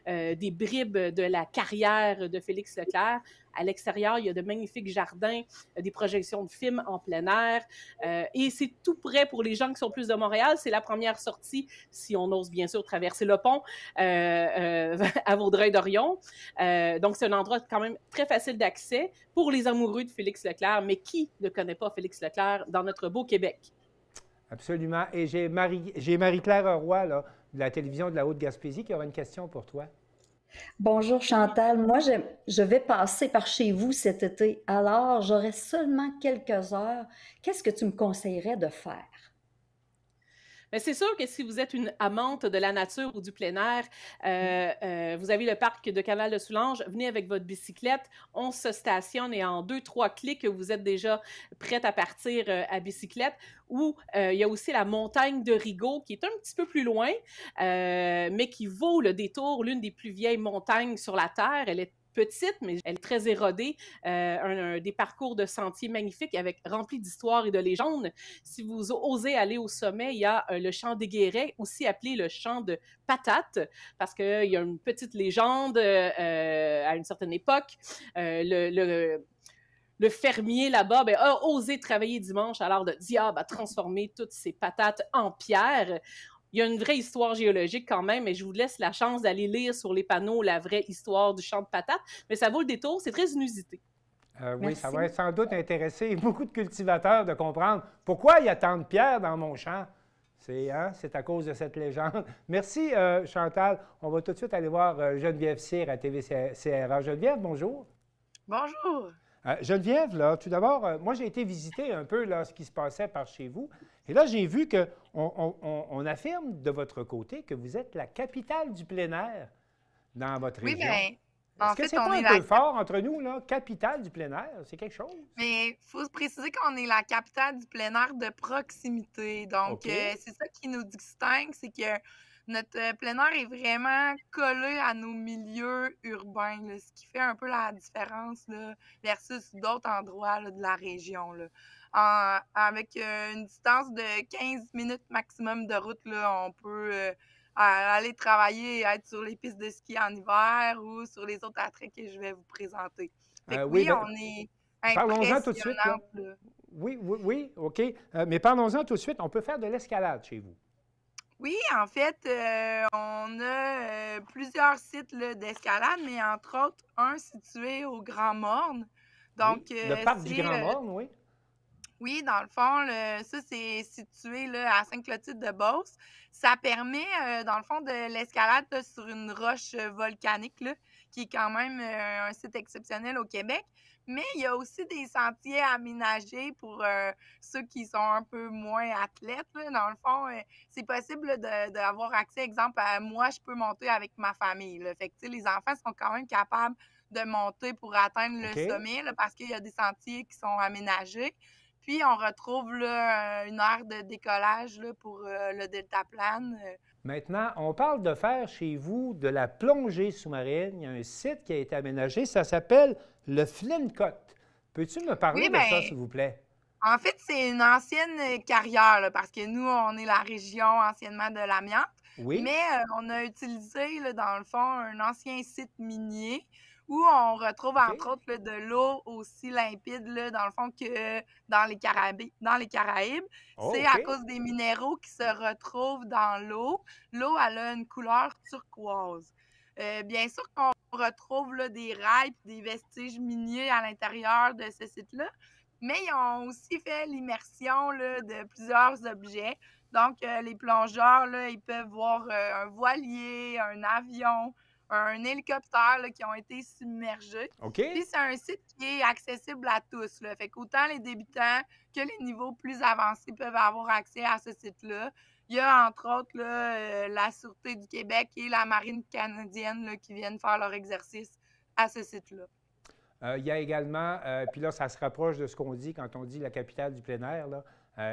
des bribes de la carrière de Félix Leclerc. À l'extérieur, il y a de magnifiques jardins, des projections de films en plein air. Et c'est tout près pour les gens qui sont plus de Montréal. C'est la première sortie, si on ose bien sûr traverser le pont, à Vaudreuil-Dorion. Donc, c'est un endroit quand même très facile d'accès pour les amoureux de Félix Leclerc. Mais qui ne connaît pas Félix Leclerc dans notre beau Québec? Absolument. Et j'ai Marie-Claire Roy, là, de la télévision de la Haute-Gaspésie, qui aura une question pour toi. Bonjour Chantal, moi je vais passer par chez vous cet été, alors j'aurai seulement quelques heures. Qu'est-ce que tu me conseillerais de faire? Mais c'est sûr que si vous êtes une amante de la nature ou du plein air, vous avez le parc de Canal de Soulanges, venez avec votre bicyclette, on se stationne et en 2-3 clics, vous êtes déjà prête à partir à bicyclette. Ou il y a aussi la montagne de Rigaud, qui est un petit peu plus loin, mais qui vaut le détour, l'une des plus vieilles montagnes sur la Terre. Elle est petite, mais elle est très érodée. Des parcours de sentiers magnifiques remplis d'histoires et de légendes. Si vous osez aller au sommet, il y a le champ des Guérets, aussi appelé le champ de Patates, parce qu'il y a une petite légende à une certaine époque. Le fermier là-bas a osé travailler dimanche, alors le diable a transformé toutes ses patates en pierre. Il y a une vraie histoire géologique quand même, mais je vous laisse la chance d'aller lire sur les panneaux la vraie histoire du champ de patates. Mais ça vaut le détour, c'est très inusité. Oui, ça va sans doute intéresser beaucoup de cultivateurs de comprendre pourquoi il y a tant de pierres dans mon champ. C'est à cause de cette légende. Merci, Chantal. On va tout de suite aller voir Geneviève Cyr à TV-CRA. Geneviève, bonjour. Bonjour. Geneviève, là, tout d'abord, moi, j'ai été visiter un peu là, ce qui se passait par chez vous. Et là, j'ai vu qu'on affirme de votre côté que vous êtes la capitale du plein air dans votre région. Oui, bien, est-ce que c'est pas un peu fort entre nous, là, capitale du plein air? C'est quelque chose? Mais il faut se préciser qu'on est la capitale du plein air de proximité. Donc, c'est ça qui nous distingue, c'est que notre plein air est vraiment collé à nos milieux urbains, là, ce qui fait un peu la différence là, versus d'autres endroits là, de la région. Là. Avec une distance de 15 minutes maximum de route, là, on peut à aller travailler, être sur les pistes de ski en hiver ou sur les autres attraits que je vais vous présenter. Fait que oui, on est parlons-en tout de suite. Là. impressionnante. Oui, OK. Mais parlons-en tout de suite. On peut faire de l'escalade chez vous. Oui, en fait, on a plusieurs sites d'escalade, mais entre autres, un situé au Grand Morne. Donc, le parc du Grand Morne, oui. Oui, dans le fond, ça, c'est situé là, à Sainte-Clotilde-de-Beauce. Ça permet, dans le fond, de l'escalade sur une roche volcanique, là, qui est quand même un site exceptionnel au Québec. Mais il y a aussi des sentiers aménagés pour ceux qui sont un peu moins athlètes. Là. Dans le fond, c'est possible là, d'avoir accès, exemple, à moi, je peux monter avec ma famille. Là. Fait que, les enfants sont quand même capables de monter pour atteindre le sommet là, parce qu'il y a des sentiers qui sont aménagés. Puis, on retrouve là, une aire de décollage là, pour le deltaplane. Maintenant, on parle de faire chez vous de la plongée sous-marine. Il y a un site qui a été aménagé, ça s'appelle le Flincote. Peux-tu me parler de ça, s'il vous plaît? En fait, c'est une ancienne carrière, là, parce que nous, on est la région anciennement de l'amiante. Oui. Mais on a utilisé, là, dans le fond, un ancien site minier où on retrouve, entre autres, là, de l'eau aussi limpide, là, dans le fond, que dans les Caraïbes. C'est à cause des minéraux qui se retrouvent dans l'eau. L'eau, elle a une couleur turquoise. Bien sûr qu'on retrouve là, des rails et des vestiges miniers à l'intérieur de ce site-là, mais ils ont aussi fait l'immersion là, de plusieurs objets. Donc, les plongeurs, là, ils peuvent voir un voilier, un avion, un hélicoptère là, qui ont été submergés. Puis c'est un site qui est accessible à tous. Là. Fait qu'autant les débutants que les niveaux plus avancés peuvent avoir accès à ce site-là. Il y a entre autres là, la Sûreté du Québec et la Marine canadienne là, qui viennent faire leur exercice à ce site-là. Il y a également, puis là, ça se rapproche de ce qu'on dit quand on dit la capitale du plein air, là.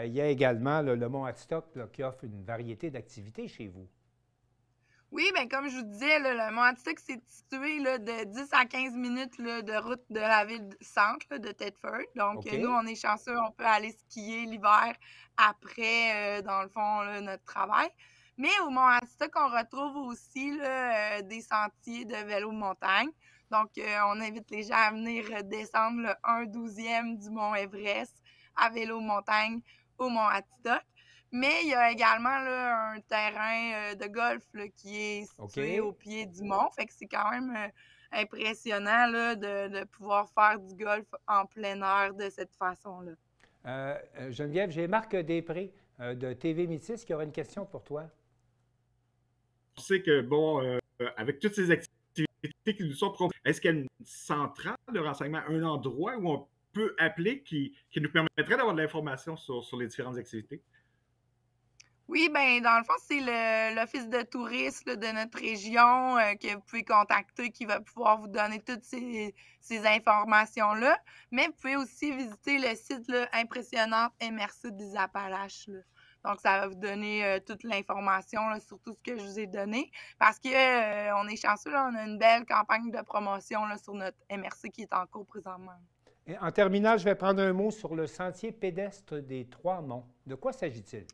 Il y a également là, le Mont Adstock là, qui offre une variété d'activités chez vous. Oui, bien comme je vous disais, là, le Mont Adstock, c'est situé là, de 10 à 15 minutes là, de route de la ville-centre de Thetford. Donc, nous, on est chanceux, on peut aller skier l'hiver après, dans le fond, là, notre travail. Mais au Mont Adstock, on retrouve aussi là, des sentiers de vélo montagne. Donc, on invite les gens à venir descendre le 1/12e du Mont Everest à vélo montagne au Mont Adstock. Mais il y a également là, un terrain de golf là, qui est situé au pied du mont. Fait que c'est quand même impressionnant là, de pouvoir faire du golf en plein air de cette façon-là. Geneviève, j'ai Marc Després de TV Métis qui aura une question pour toi. On sait que, bon, avec toutes ces activités qui nous sont proposées, est-ce qu'il y a une centrale de renseignement, un endroit où on peut appeler qui nous permettrait d'avoir de l'information sur les différentes activités? Oui, bien, dans le fond, c'est l'Office de tourisme là, de notre région que vous pouvez contacter, qui va pouvoir vous donner toutes ces informations-là. Mais vous pouvez aussi visiter le site là, Impressionnante MRC des Appalaches. Là. Donc, ça va vous donner toute l'information là, sur tout ce que je vous ai donné. Parce que on est chanceux, là, on a une belle campagne de promotion là, sur notre MRC qui est en cours présentement. Et en terminant, je vais prendre un mot sur le sentier pédestre des Trois-Monts. De quoi s'agit-il?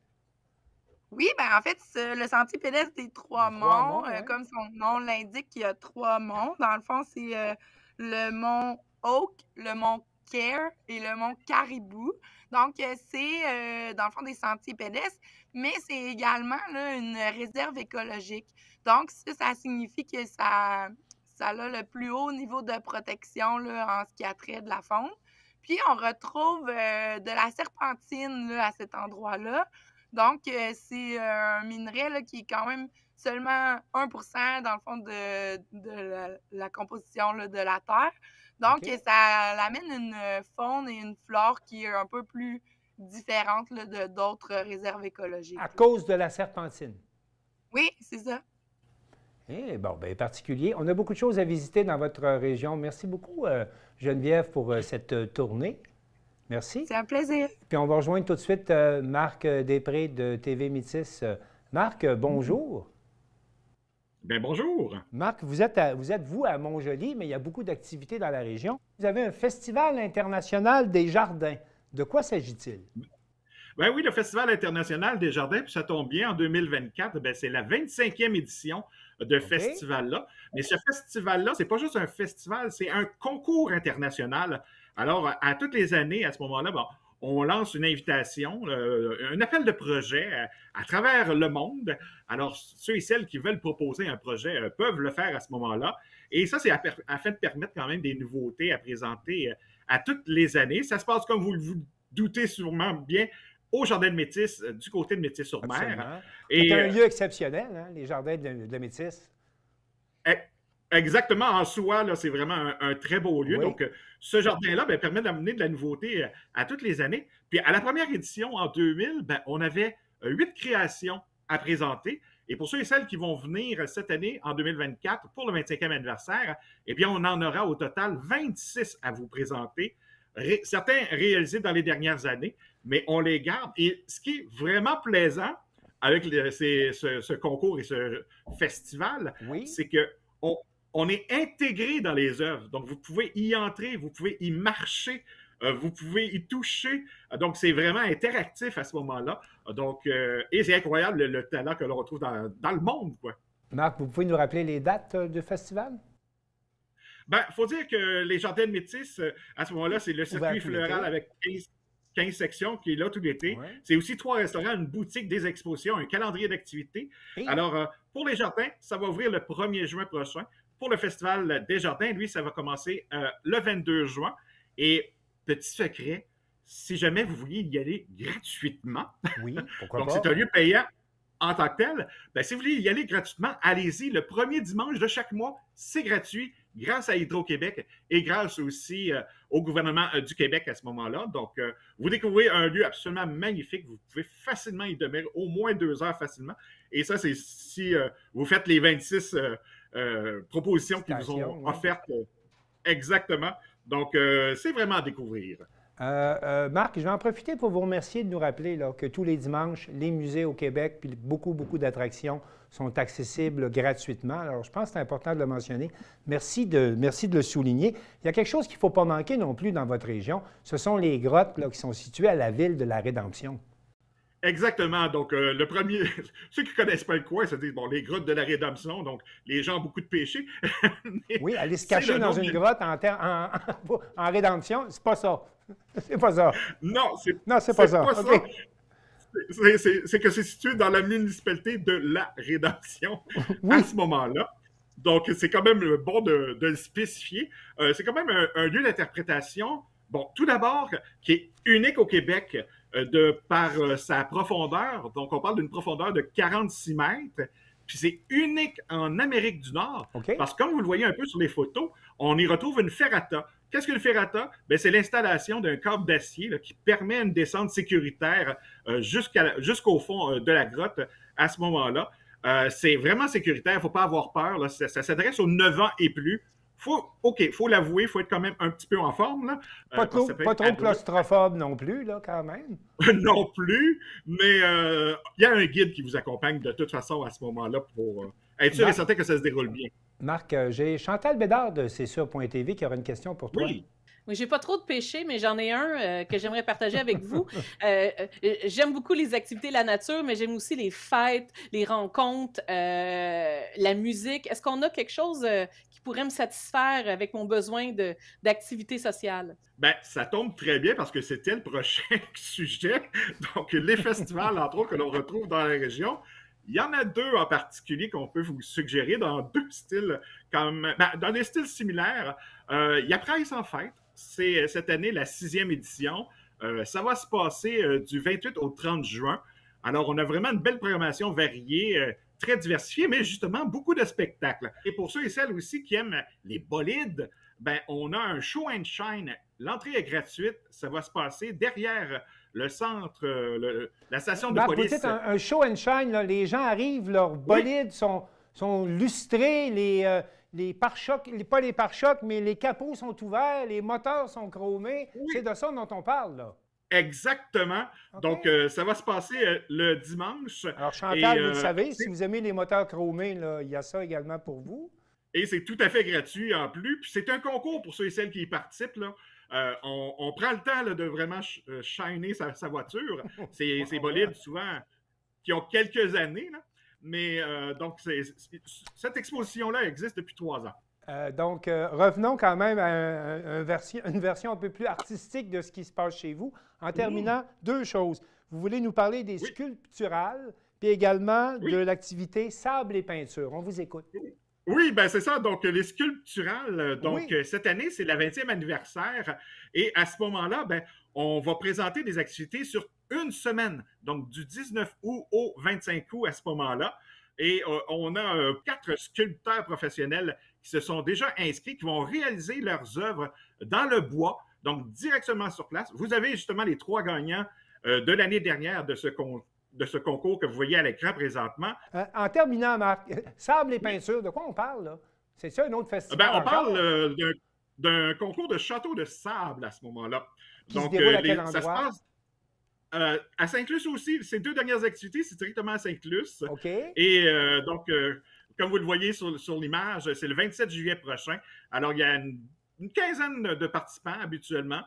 Oui, bien en fait, le sentier pédestre des Trois-Monts, comme son nom l'indique, il y a 3 monts. Dans le fond, c'est le mont Oak, le mont Care et le mont Caribou. Donc, c'est, dans le fond, des sentiers pédestres, mais c'est également là, une réserve écologique. Donc, ça signifie que ça a le plus haut niveau de protection là, en ce qui a trait de la faune. Puis, on retrouve de la serpentine là, à cet endroit-là. Donc, c'est un minerai là, qui est quand même seulement 1% dans le fond de la composition là, de la Terre. Donc, ça amène une faune et une flore qui est un peu plus différente là, de d'autres réserves écologiques. À cause de la serpentine? Oui, c'est ça. Eh bon, bien particulier. On a beaucoup de choses à visiter dans votre région. Merci beaucoup, Geneviève, pour cette tournée. Merci. C'est un plaisir. Puis on va rejoindre tout de suite Marc Després de TV Métis. Marc, bonjour. Bien, bonjour. Marc, vous êtes à Montjoly, mais il y a beaucoup d'activités dans la région. Vous avez un festival international des jardins. De quoi s'agit-il? Ben oui, le Festival international des jardins, puis ça tombe bien, en 2024, ben c'est la 25e édition de ce festival-là. Mais ce festival-là, c'est pas juste un festival, c'est un concours international. Alors, à toutes les années, à ce moment-là, bon, on lance une invitation, un appel de projet à travers le monde. Alors, ceux et celles qui veulent proposer un projet peuvent le faire à ce moment-là. Et ça, c'est afin de permettre quand même des nouveautés à présenter à toutes les années. Ça se passe, comme vous vous doutez sûrement bien, au Jardin de Métis, du côté de Métis-sur-Mer. C'est un lieu exceptionnel, hein, les Jardins de Métis. Exactement, en soi, là, c'est vraiment un très beau lieu. Oui. Donc, ce jardin-là ben, permet d'amener de la nouveauté à toutes les années. Puis, à la première édition, en 2000, ben, on avait 8 créations à présenter. Et pour ceux et celles qui vont venir cette année, en 2024, pour le 25e anniversaire, eh bien, on en aura au total 26 à vous présenter. Certains réalisés dans les dernières années, mais on les garde. Et ce qui est vraiment plaisant avec ce concours et ce festival, c'est qu'on est intégré dans les œuvres. Donc, vous pouvez y entrer, vous pouvez y marcher, vous pouvez y toucher. Donc, c'est vraiment interactif à ce moment-là. Donc, et c'est incroyable le talent que l'on retrouve dans le monde, quoi. Marc, vous pouvez nous rappeler les dates du festival? Bien, il faut dire que les Jardins de Métis, à ce moment-là, c'est le circuit floral avec 15 sections qui est là tout l'été. Ouais. C'est aussi 3 restaurants, une boutique, des expositions, un calendrier d'activités. Alors, pour les jardins, ça va ouvrir le 1er juin prochain. Pour le Festival des Jardins, lui, ça va commencer le 22 juin. Et petit secret, si jamais vous vouliez y aller gratuitement, donc c'est un lieu payant en tant que tel, bien, si vous voulez y aller gratuitement, allez-y. Le premier dimanche de chaque mois, c'est gratuit, grâce à Hydro-Québec et grâce aussi au gouvernement du Québec à ce moment-là. Donc, vous découvrez un lieu absolument magnifique. Vous pouvez facilement y demeurer au moins 2 heures facilement. Et ça, c'est si vous faites les 26 propositions qui vous ont offertes. Exactement. Donc, c'est vraiment à découvrir. Marc, je vais en profiter pour vous remercier de nous rappeler là, que tous les dimanches, les musées au Québec puis beaucoup d'attractions sont accessibles gratuitement. Alors, je pense que c'est important de le mentionner. Merci de le souligner. Il y a quelque chose qu'il ne faut pas manquer non plus dans votre région. Ce sont les grottes là, qui sont situées à la ville de la Rédemption. Exactement. Donc, le premier, ceux qui ne connaissent pas le coin, se disent, bon, les grottes de la Rédemption, donc les gens ont beaucoup de péchés. Oui, aller se cacher dans une grotte en Rédemption, c'est pas ça. C'est pas ça. Non, c'est pas ça. Okay. C'est que c'est situé dans la municipalité de la Rédemption à ce moment-là. Donc, c'est quand même bon de le spécifier. C'est quand même un lieu d'interprétation, bon, tout d'abord, qui est unique au Québec par sa profondeur. Donc, on parle d'une profondeur de 46 mètres. Puis c'est unique en Amérique du Nord. Parce que comme vous le voyez un peu sur les photos, on y retrouve une ferrata. Qu'est-ce que le ferrata? Bien, c'est l'installation d'un câble d'acier qui permet une descente sécuritaire jusqu'au fond de la grotte à ce moment-là. C'est vraiment sécuritaire, il ne faut pas avoir peur. Là. Ça s'adresse aux 9 ans et plus. Faut l'avouer, il faut être quand même un petit peu en forme. Là. Pas trop claustrophobe non plus, là, quand même. Non plus, mais il y a un guide qui vous accompagne de toute façon à ce moment-là pour être sûr et certain que ça se déroule bien. Marc, j'ai Chantal Bédard de C'est sûr.tv qui aura une question pour toi. Oui, j'ai pas trop de péchés, mais j'en ai un que j'aimerais partager avec vous. J'aime beaucoup les activités de la nature, mais j'aime aussi les fêtes, les rencontres, la musique. Est-ce qu'on a quelque chose qui pourrait me satisfaire avec mon besoin d'activité sociale? Bien, ça tombe très bien parce que c'était le prochain sujet. Donc, les festivals, entre autres, que l'on retrouve dans la région. Il y en a 2 en particulier qu'on peut vous suggérer dans 2 styles, dans des styles similaires. Il y a Price en fête. C'est cette année la 6e édition. Ça va se passer du 28 au 30 juin. Alors, on a vraiment une belle programmation variée, très diversifiée, mais justement beaucoup de spectacles. Et pour ceux et celles aussi qui aiment les bolides, ben, on a un show and shine. L'entrée est gratuite. Ça va se passer derrière le centre, la station de police. Vous dites un show and shine, là, les gens arrivent, leurs bolides sont lustrés, les pare-chocs, pas les pare-chocs, mais les capots sont ouverts, les moteurs sont chromés. C'est de ça dont on parle, là. Exactement. Donc, ça va se passer le dimanche. Alors, Chantal, vous le savez, si vous aimez les moteurs chromés, là, il y a ça également pour vous. Et c'est tout à fait gratuit en plus. Puis c'est un concours pour ceux et celles qui y participent, là. on prend le temps là, de vraiment shiner sa voiture. Ces bolides, souvent, qui ont quelques années, là. Mais donc, cette exposition-là existe depuis 3 ans. Donc, revenons quand même à une version un peu plus artistique de ce qui se passe chez vous. En terminant, 2 choses. Vous voulez nous parler des sculpturales, puis également de l'activité sable et peinture. On vous écoute. Oui, ben c'est ça. Donc, les sculpturales, cette année, c'est la 20e anniversaire. Et à ce moment-là, ben, on va présenter des activités sur une semaine. Donc, du 19 août au 25 août à ce moment-là. Et on a 4 sculpteurs professionnels qui se sont déjà inscrits, qui vont réaliser leurs œuvres dans le bois, donc directement sur place. Vous avez justement les 3 gagnants de l'année dernière de ce concours que vous voyez à l'écran présentement. En terminant, Marc, sable et peinture, de quoi on parle, là? C'est ça un autre festival? On parle d'un concours de château de sable à ce moment-là. Donc, se déroule à quel endroit? Ça se passe à Sainte-Luce aussi. Ces 2 dernières activités, c'est directement à Sainte-Luce. OK. Et donc, comme vous le voyez sur l'image, c'est le 27 juillet prochain. Alors, il y a une quinzaine de participants habituellement.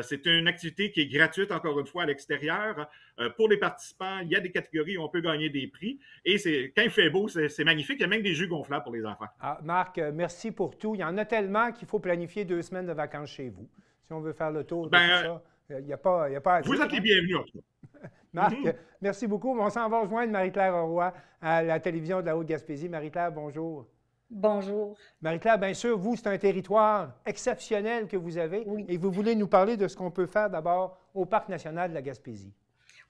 C'est une activité qui est gratuite, encore une fois, à l'extérieur. Pour les participants, il y a des catégories où on peut gagner des prix. Et quand il fait beau, c'est magnifique. Il y a même des jus gonflables pour les enfants. Ah, Marc, merci pour tout. Il y en a tellement qu'il faut planifier 2 semaines de vacances chez vous. Si on veut faire le tour de tout ça, il n'y a pas à dire. Vous êtes les bienvenus, en tout cas. Marc, merci beaucoup. On s'en va rejoindre Marie-Claire Roy à la télévision de la Haute-Gaspésie. Marie-Claire, bonjour. Bonjour. Marie-Claire, bien sûr, vous, c'est un territoire exceptionnel que vous avez et vous voulez nous parler de ce qu'on peut faire d'abord au Parc national de la Gaspésie.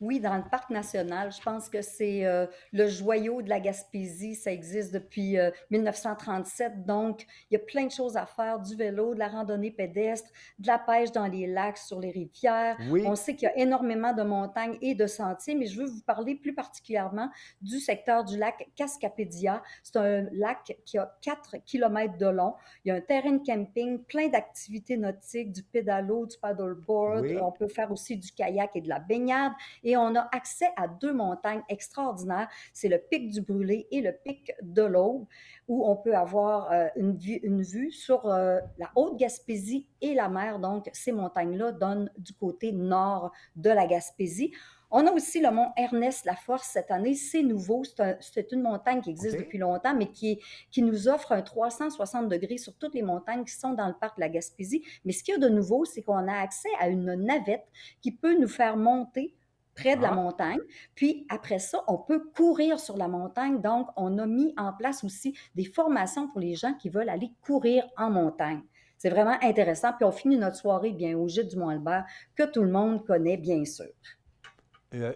Oui, dans le parc national, je pense que c'est le joyau de la Gaspésie. Ça existe depuis 1937. Donc, il y a plein de choses à faire, du vélo, de la randonnée pédestre, de la pêche dans les lacs, sur les rivières. Oui. On sait qu'il y a énormément de montagnes et de sentiers, mais je veux vous parler plus particulièrement du secteur du lac Cascapédia. C'est un lac qui a 4 km de long. Il y a un terrain de camping, plein d'activités nautiques, du pédalo, du paddleboard. Oui. On peut faire aussi du kayak et de la baignade. Et on a accès à 2 montagnes extraordinaires. C'est le pic du Brûlé et le pic de l'Aube, où on peut avoir une vue sur la Haute-Gaspésie et la mer. Donc, ces montagnes-là donnent du côté nord de la Gaspésie. On a aussi le mont Ernest-Laforce cette année. C'est nouveau. C'est une montagne qui existe depuis longtemps, mais qui nous offre un 360 degrés sur toutes les montagnes qui sont dans le parc de la Gaspésie. Mais ce qu'il y a de nouveau, c'est qu'on a accès à une navette qui peut nous faire monter près de la montagne. Puis après ça, on peut courir sur la montagne. Donc, on a mis en place aussi des formations pour les gens qui veulent aller courir en montagne. C'est vraiment intéressant. Puis on finit notre soirée bien au gîte du Mont-Albert, que tout le monde connaît, bien sûr.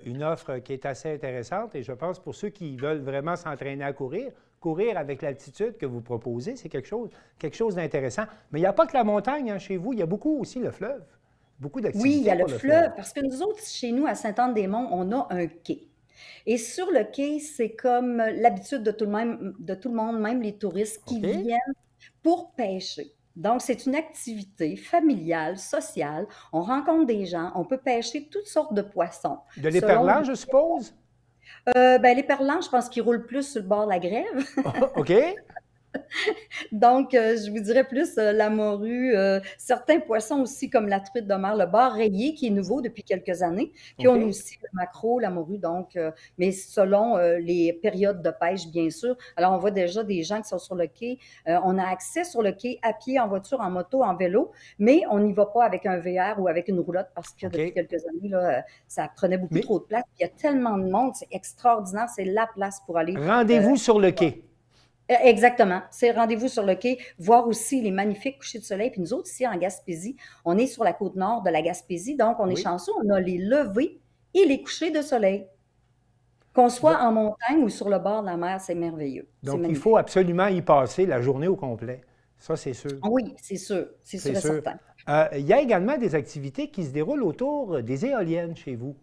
Une offre qui est assez intéressante et je pense pour ceux qui veulent vraiment s'entraîner à courir avec l'altitude que vous proposez, c'est quelque chose d'intéressant. Mais il n'y a pas que la montagne chez vous, il y a beaucoup aussi le fleuve. Beaucoup d'activités. Oui, il y a le fleuve, parce que nous autres, chez nous, à Sainte-Anne-des-Monts, on a un quai. Et sur le quai, c'est comme l'habitude de tout le monde, même les touristes qui viennent pour pêcher. Donc, c'est une activité familiale, sociale. On rencontre des gens, on peut pêcher toutes sortes de poissons. De l'éperlan, je suppose? L'éperlan, je pense qu'il roule plus sur le bord de la grève. OK. Donc, je vous dirais plus la morue, certains poissons aussi comme la truite de mer, le bar rayé qui est nouveau depuis quelques années. Puis on a aussi le maquereau, la morue, donc, mais selon les périodes de pêche, bien sûr. Alors, on voit déjà des gens qui sont sur le quai. On a accès sur le quai à pied, en voiture, en moto, en vélo, mais on n'y va pas avec un VR ou avec une roulotte parce que depuis quelques années, là, ça prenait beaucoup trop de place. Puis il y a tellement de monde, c'est extraordinaire, c'est la place pour aller. Rendez-vous sur le quai. Exactement. C'est rendez-vous sur le quai, voir aussi les magnifiques couchers de soleil. Puis nous autres, ici, en Gaspésie, on est sur la côte nord de la Gaspésie, donc on est chanceux, on a les levées et les couchers de soleil. Qu'on soit en montagne ou sur le bord de la mer, c'est merveilleux. Donc, il faut absolument y passer la journée au complet. Ça, c'est sûr. Oui, c'est sûr. C'est sûr et certain. Il y a également des activités qui se déroulent autour des éoliennes chez vous.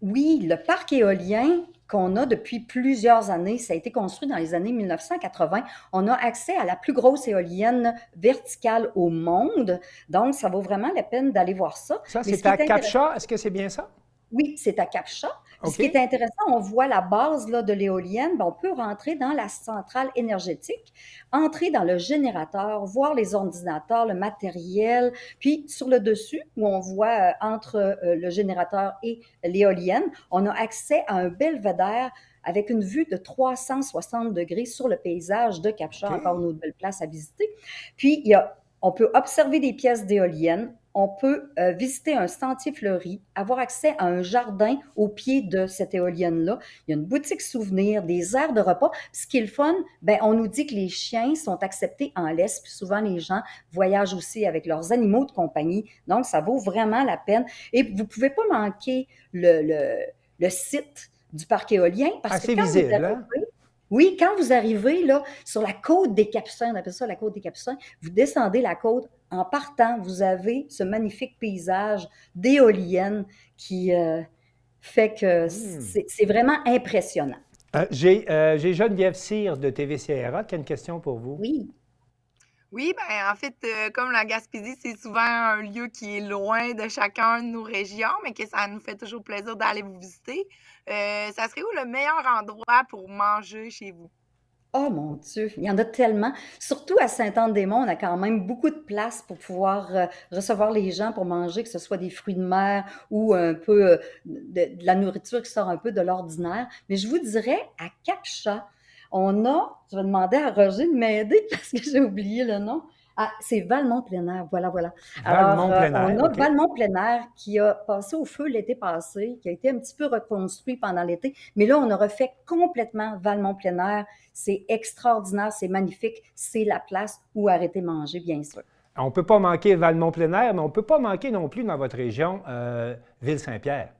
Oui, le parc éolien qu'on a depuis plusieurs années, ça a été construit dans les années 1980. On a accès à la plus grosse éolienne verticale au monde. Donc, ça vaut vraiment la peine d'aller voir ça. Ça, c'est à Cap-Chat. Est-ce que c'est bien ça? Oui, c'est à Cap-Chat. Ce qui est intéressant, on voit la base là, de l'éolienne, on peut rentrer dans la centrale énergétique, entrer dans le générateur, voir les ordinateurs, le matériel, puis sur le dessus, où on voit entre le générateur et l'éolienne, on a accès à un belvédère avec une vue de 360 degrés sur le paysage de Cap-Chat, encore une autre belle place à visiter. Puis, on peut observer des pièces d'éoliennes, on peut visiter un sentier fleuri, avoir accès à un jardin au pied de cette éolienne-là. Il y a une boutique souvenir, des aires de repas. Puis ce qui est le fun, on nous dit que les chiens sont acceptés en laisse, puis souvent les gens voyagent aussi avec leurs animaux de compagnie. Donc, ça vaut vraiment la peine. Et vous ne pouvez pas manquer le site du parc éolien. Parce que quand visible, vous arrivez, oui, quand vous arrivez là, sur la côte des Capucins, on appelle ça la côte des Capucins, vous descendez la côte, en partant, vous avez ce magnifique paysage d'éoliennes qui fait que c'est vraiment impressionnant. J'ai Geneviève Cyr de TVCRA qui a une question pour vous. Oui. Oui, en fait, comme la Gaspésie, c'est souvent un lieu qui est loin de chacun de nos régions, mais que ça nous fait toujours plaisir d'aller vous visiter. Ça serait où le meilleur endroit pour manger chez vous? Oh mon Dieu, il y en a tellement. Surtout à Sainte-Anne-des-Monts, on a quand même beaucoup de place pour pouvoir recevoir les gens pour manger, que ce soit des fruits de mer ou un peu de la nourriture qui sort un peu de l'ordinaire. Mais je vous dirais, à Cap-Chat, je vais demander à Roger de m'aider parce que j'ai oublié le nom. Ah, c'est Valmont plein air, voilà. Alors, on a Valmont plein air qui a passé au feu l'été passé, qui a été un petit peu reconstruit pendant l'été, mais là, on a refait complètement Valmont plein air. C'est extraordinaire, c'est magnifique, c'est la place où arrêter manger, bien sûr. On ne peut pas manquer Valmont plein air, mais on ne peut pas manquer non plus dans votre région Ville-Saint-Pierre.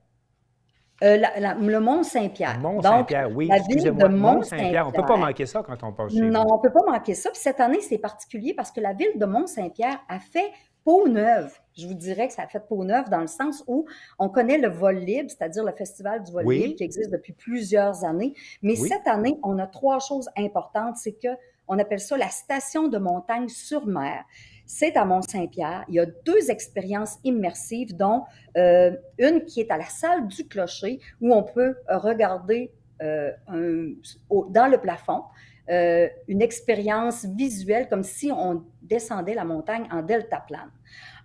Le Mont-Saint-Pierre. Mont-Saint-Pierre, oui. La ville de Mont-Saint-Pierre. On ne peut pas manquer ça quand on passe chez vous. Non, on ne peut pas manquer ça. Puis cette année, c'est particulier parce que la ville de Mont-Saint-Pierre a fait peau neuve. Je vous dirais que ça a fait peau neuve dans le sens où on connaît le vol libre, c'est-à-dire le festival du vol libre qui existe depuis plusieurs années. Mais cette année, on a 3 choses importantes. C'est qu'on appelle ça la station de montagne sur mer. C'est à Mont-Saint-Pierre. Il y a 2 expériences immersives, dont une qui est à la salle du clocher, où on peut regarder dans le plafond une expérience visuelle comme si on descendait la montagne en deltaplane.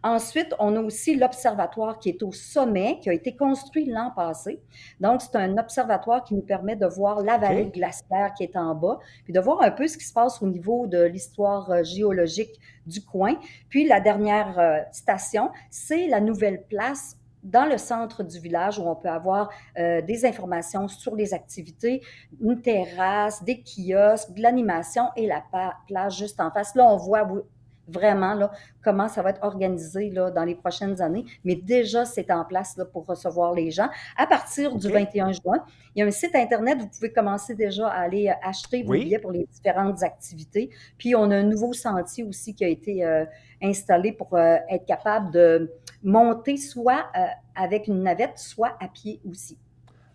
Ensuite, on a aussi l'observatoire qui est au sommet, qui a été construit l'an passé. Donc, c'est un observatoire qui nous permet de voir la vallée glaciaire qui est en bas, puis de voir un peu ce qui se passe au niveau de l'histoire géologique du coin. Puis, la dernière station, c'est la nouvelle place dans le centre du village où on peut avoir des informations sur les activités, une terrasse, des kiosques, de l'animation et la plage juste en face. Là, on voit vraiment là, comment ça va être organisé là, dans les prochaines années, mais déjà, c'est en place là, pour recevoir les gens. À partir du 21 juin, il y a un site Internet, vous pouvez commencer déjà à aller acheter vos billets pour les différentes activités. Puis, on a un nouveau sentier aussi qui a été installé pour être capable de monter soit avec une navette, soit à pied aussi.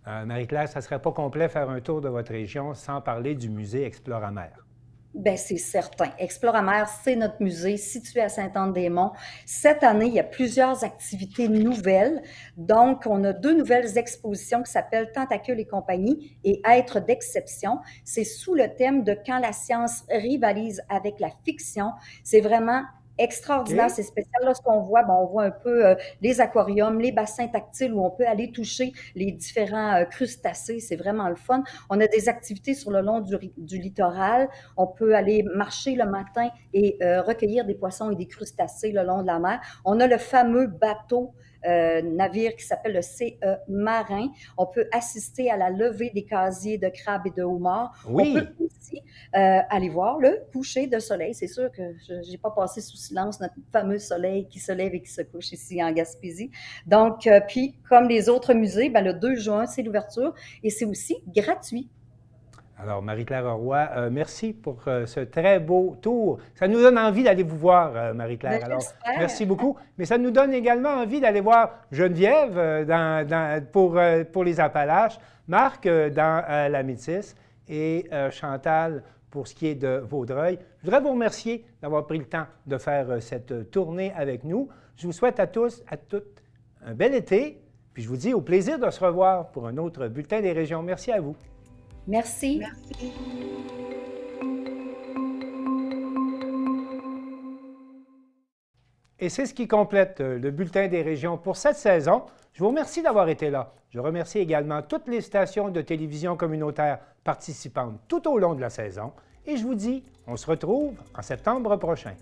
Marie-Claire, ça ne serait pas complet faire un tour de votre région sans parler du musée Exploramer. Bien, c'est certain. Exploramer, c'est notre musée situé à Sainte-Anne-des-Monts. Cette année, il y a plusieurs activités nouvelles. Donc, on a 2 nouvelles expositions qui s'appellent Tentacules et compagnie et Être d'exception. C'est sous le thème de quand la science rivalise avec la fiction. C'est vraiment extraordinaire, c'est spécial. Là, ce qu'on voit, on voit un peu les aquariums, les bassins tactiles où on peut aller toucher les différents crustacés. C'est vraiment le fun. On a des activités sur le long du littoral. On peut aller marcher le matin et recueillir des poissons et des crustacés le long de la mer. On a le fameux bateau navire qui s'appelle le CE Marin. On peut assister à la levée des casiers de crabes et de homards. Oui. On peut aussi aller voir le coucher de soleil. C'est sûr que je n'ai pas passé sous silence notre fameux soleil qui se lève et qui se couche ici en Gaspésie. Donc, puis comme les autres musées, le 2 juin, c'est l'ouverture et c'est aussi gratuit. Alors, Marie-Claire Roy, merci pour ce très beau tour. Ça nous donne envie d'aller vous voir, Marie-Claire. Alors, merci beaucoup. Mais ça nous donne également envie d'aller voir Geneviève pour les Appalaches, Marc dans la Métis et Chantal pour ce qui est de Vaudreuil. Je voudrais vous remercier d'avoir pris le temps de faire cette tournée avec nous. Je vous souhaite à tous, à toutes, un bel été. Puis je vous dis au plaisir de se revoir pour un autre Bulletin des régions. Merci à vous. Merci. Merci. Et c'est ce qui complète le Bulletin des régions pour cette saison. Je vous remercie d'avoir été là. Je remercie également toutes les stations de télévision communautaire participantes tout au long de la saison. Et je vous dis, on se retrouve en septembre prochain.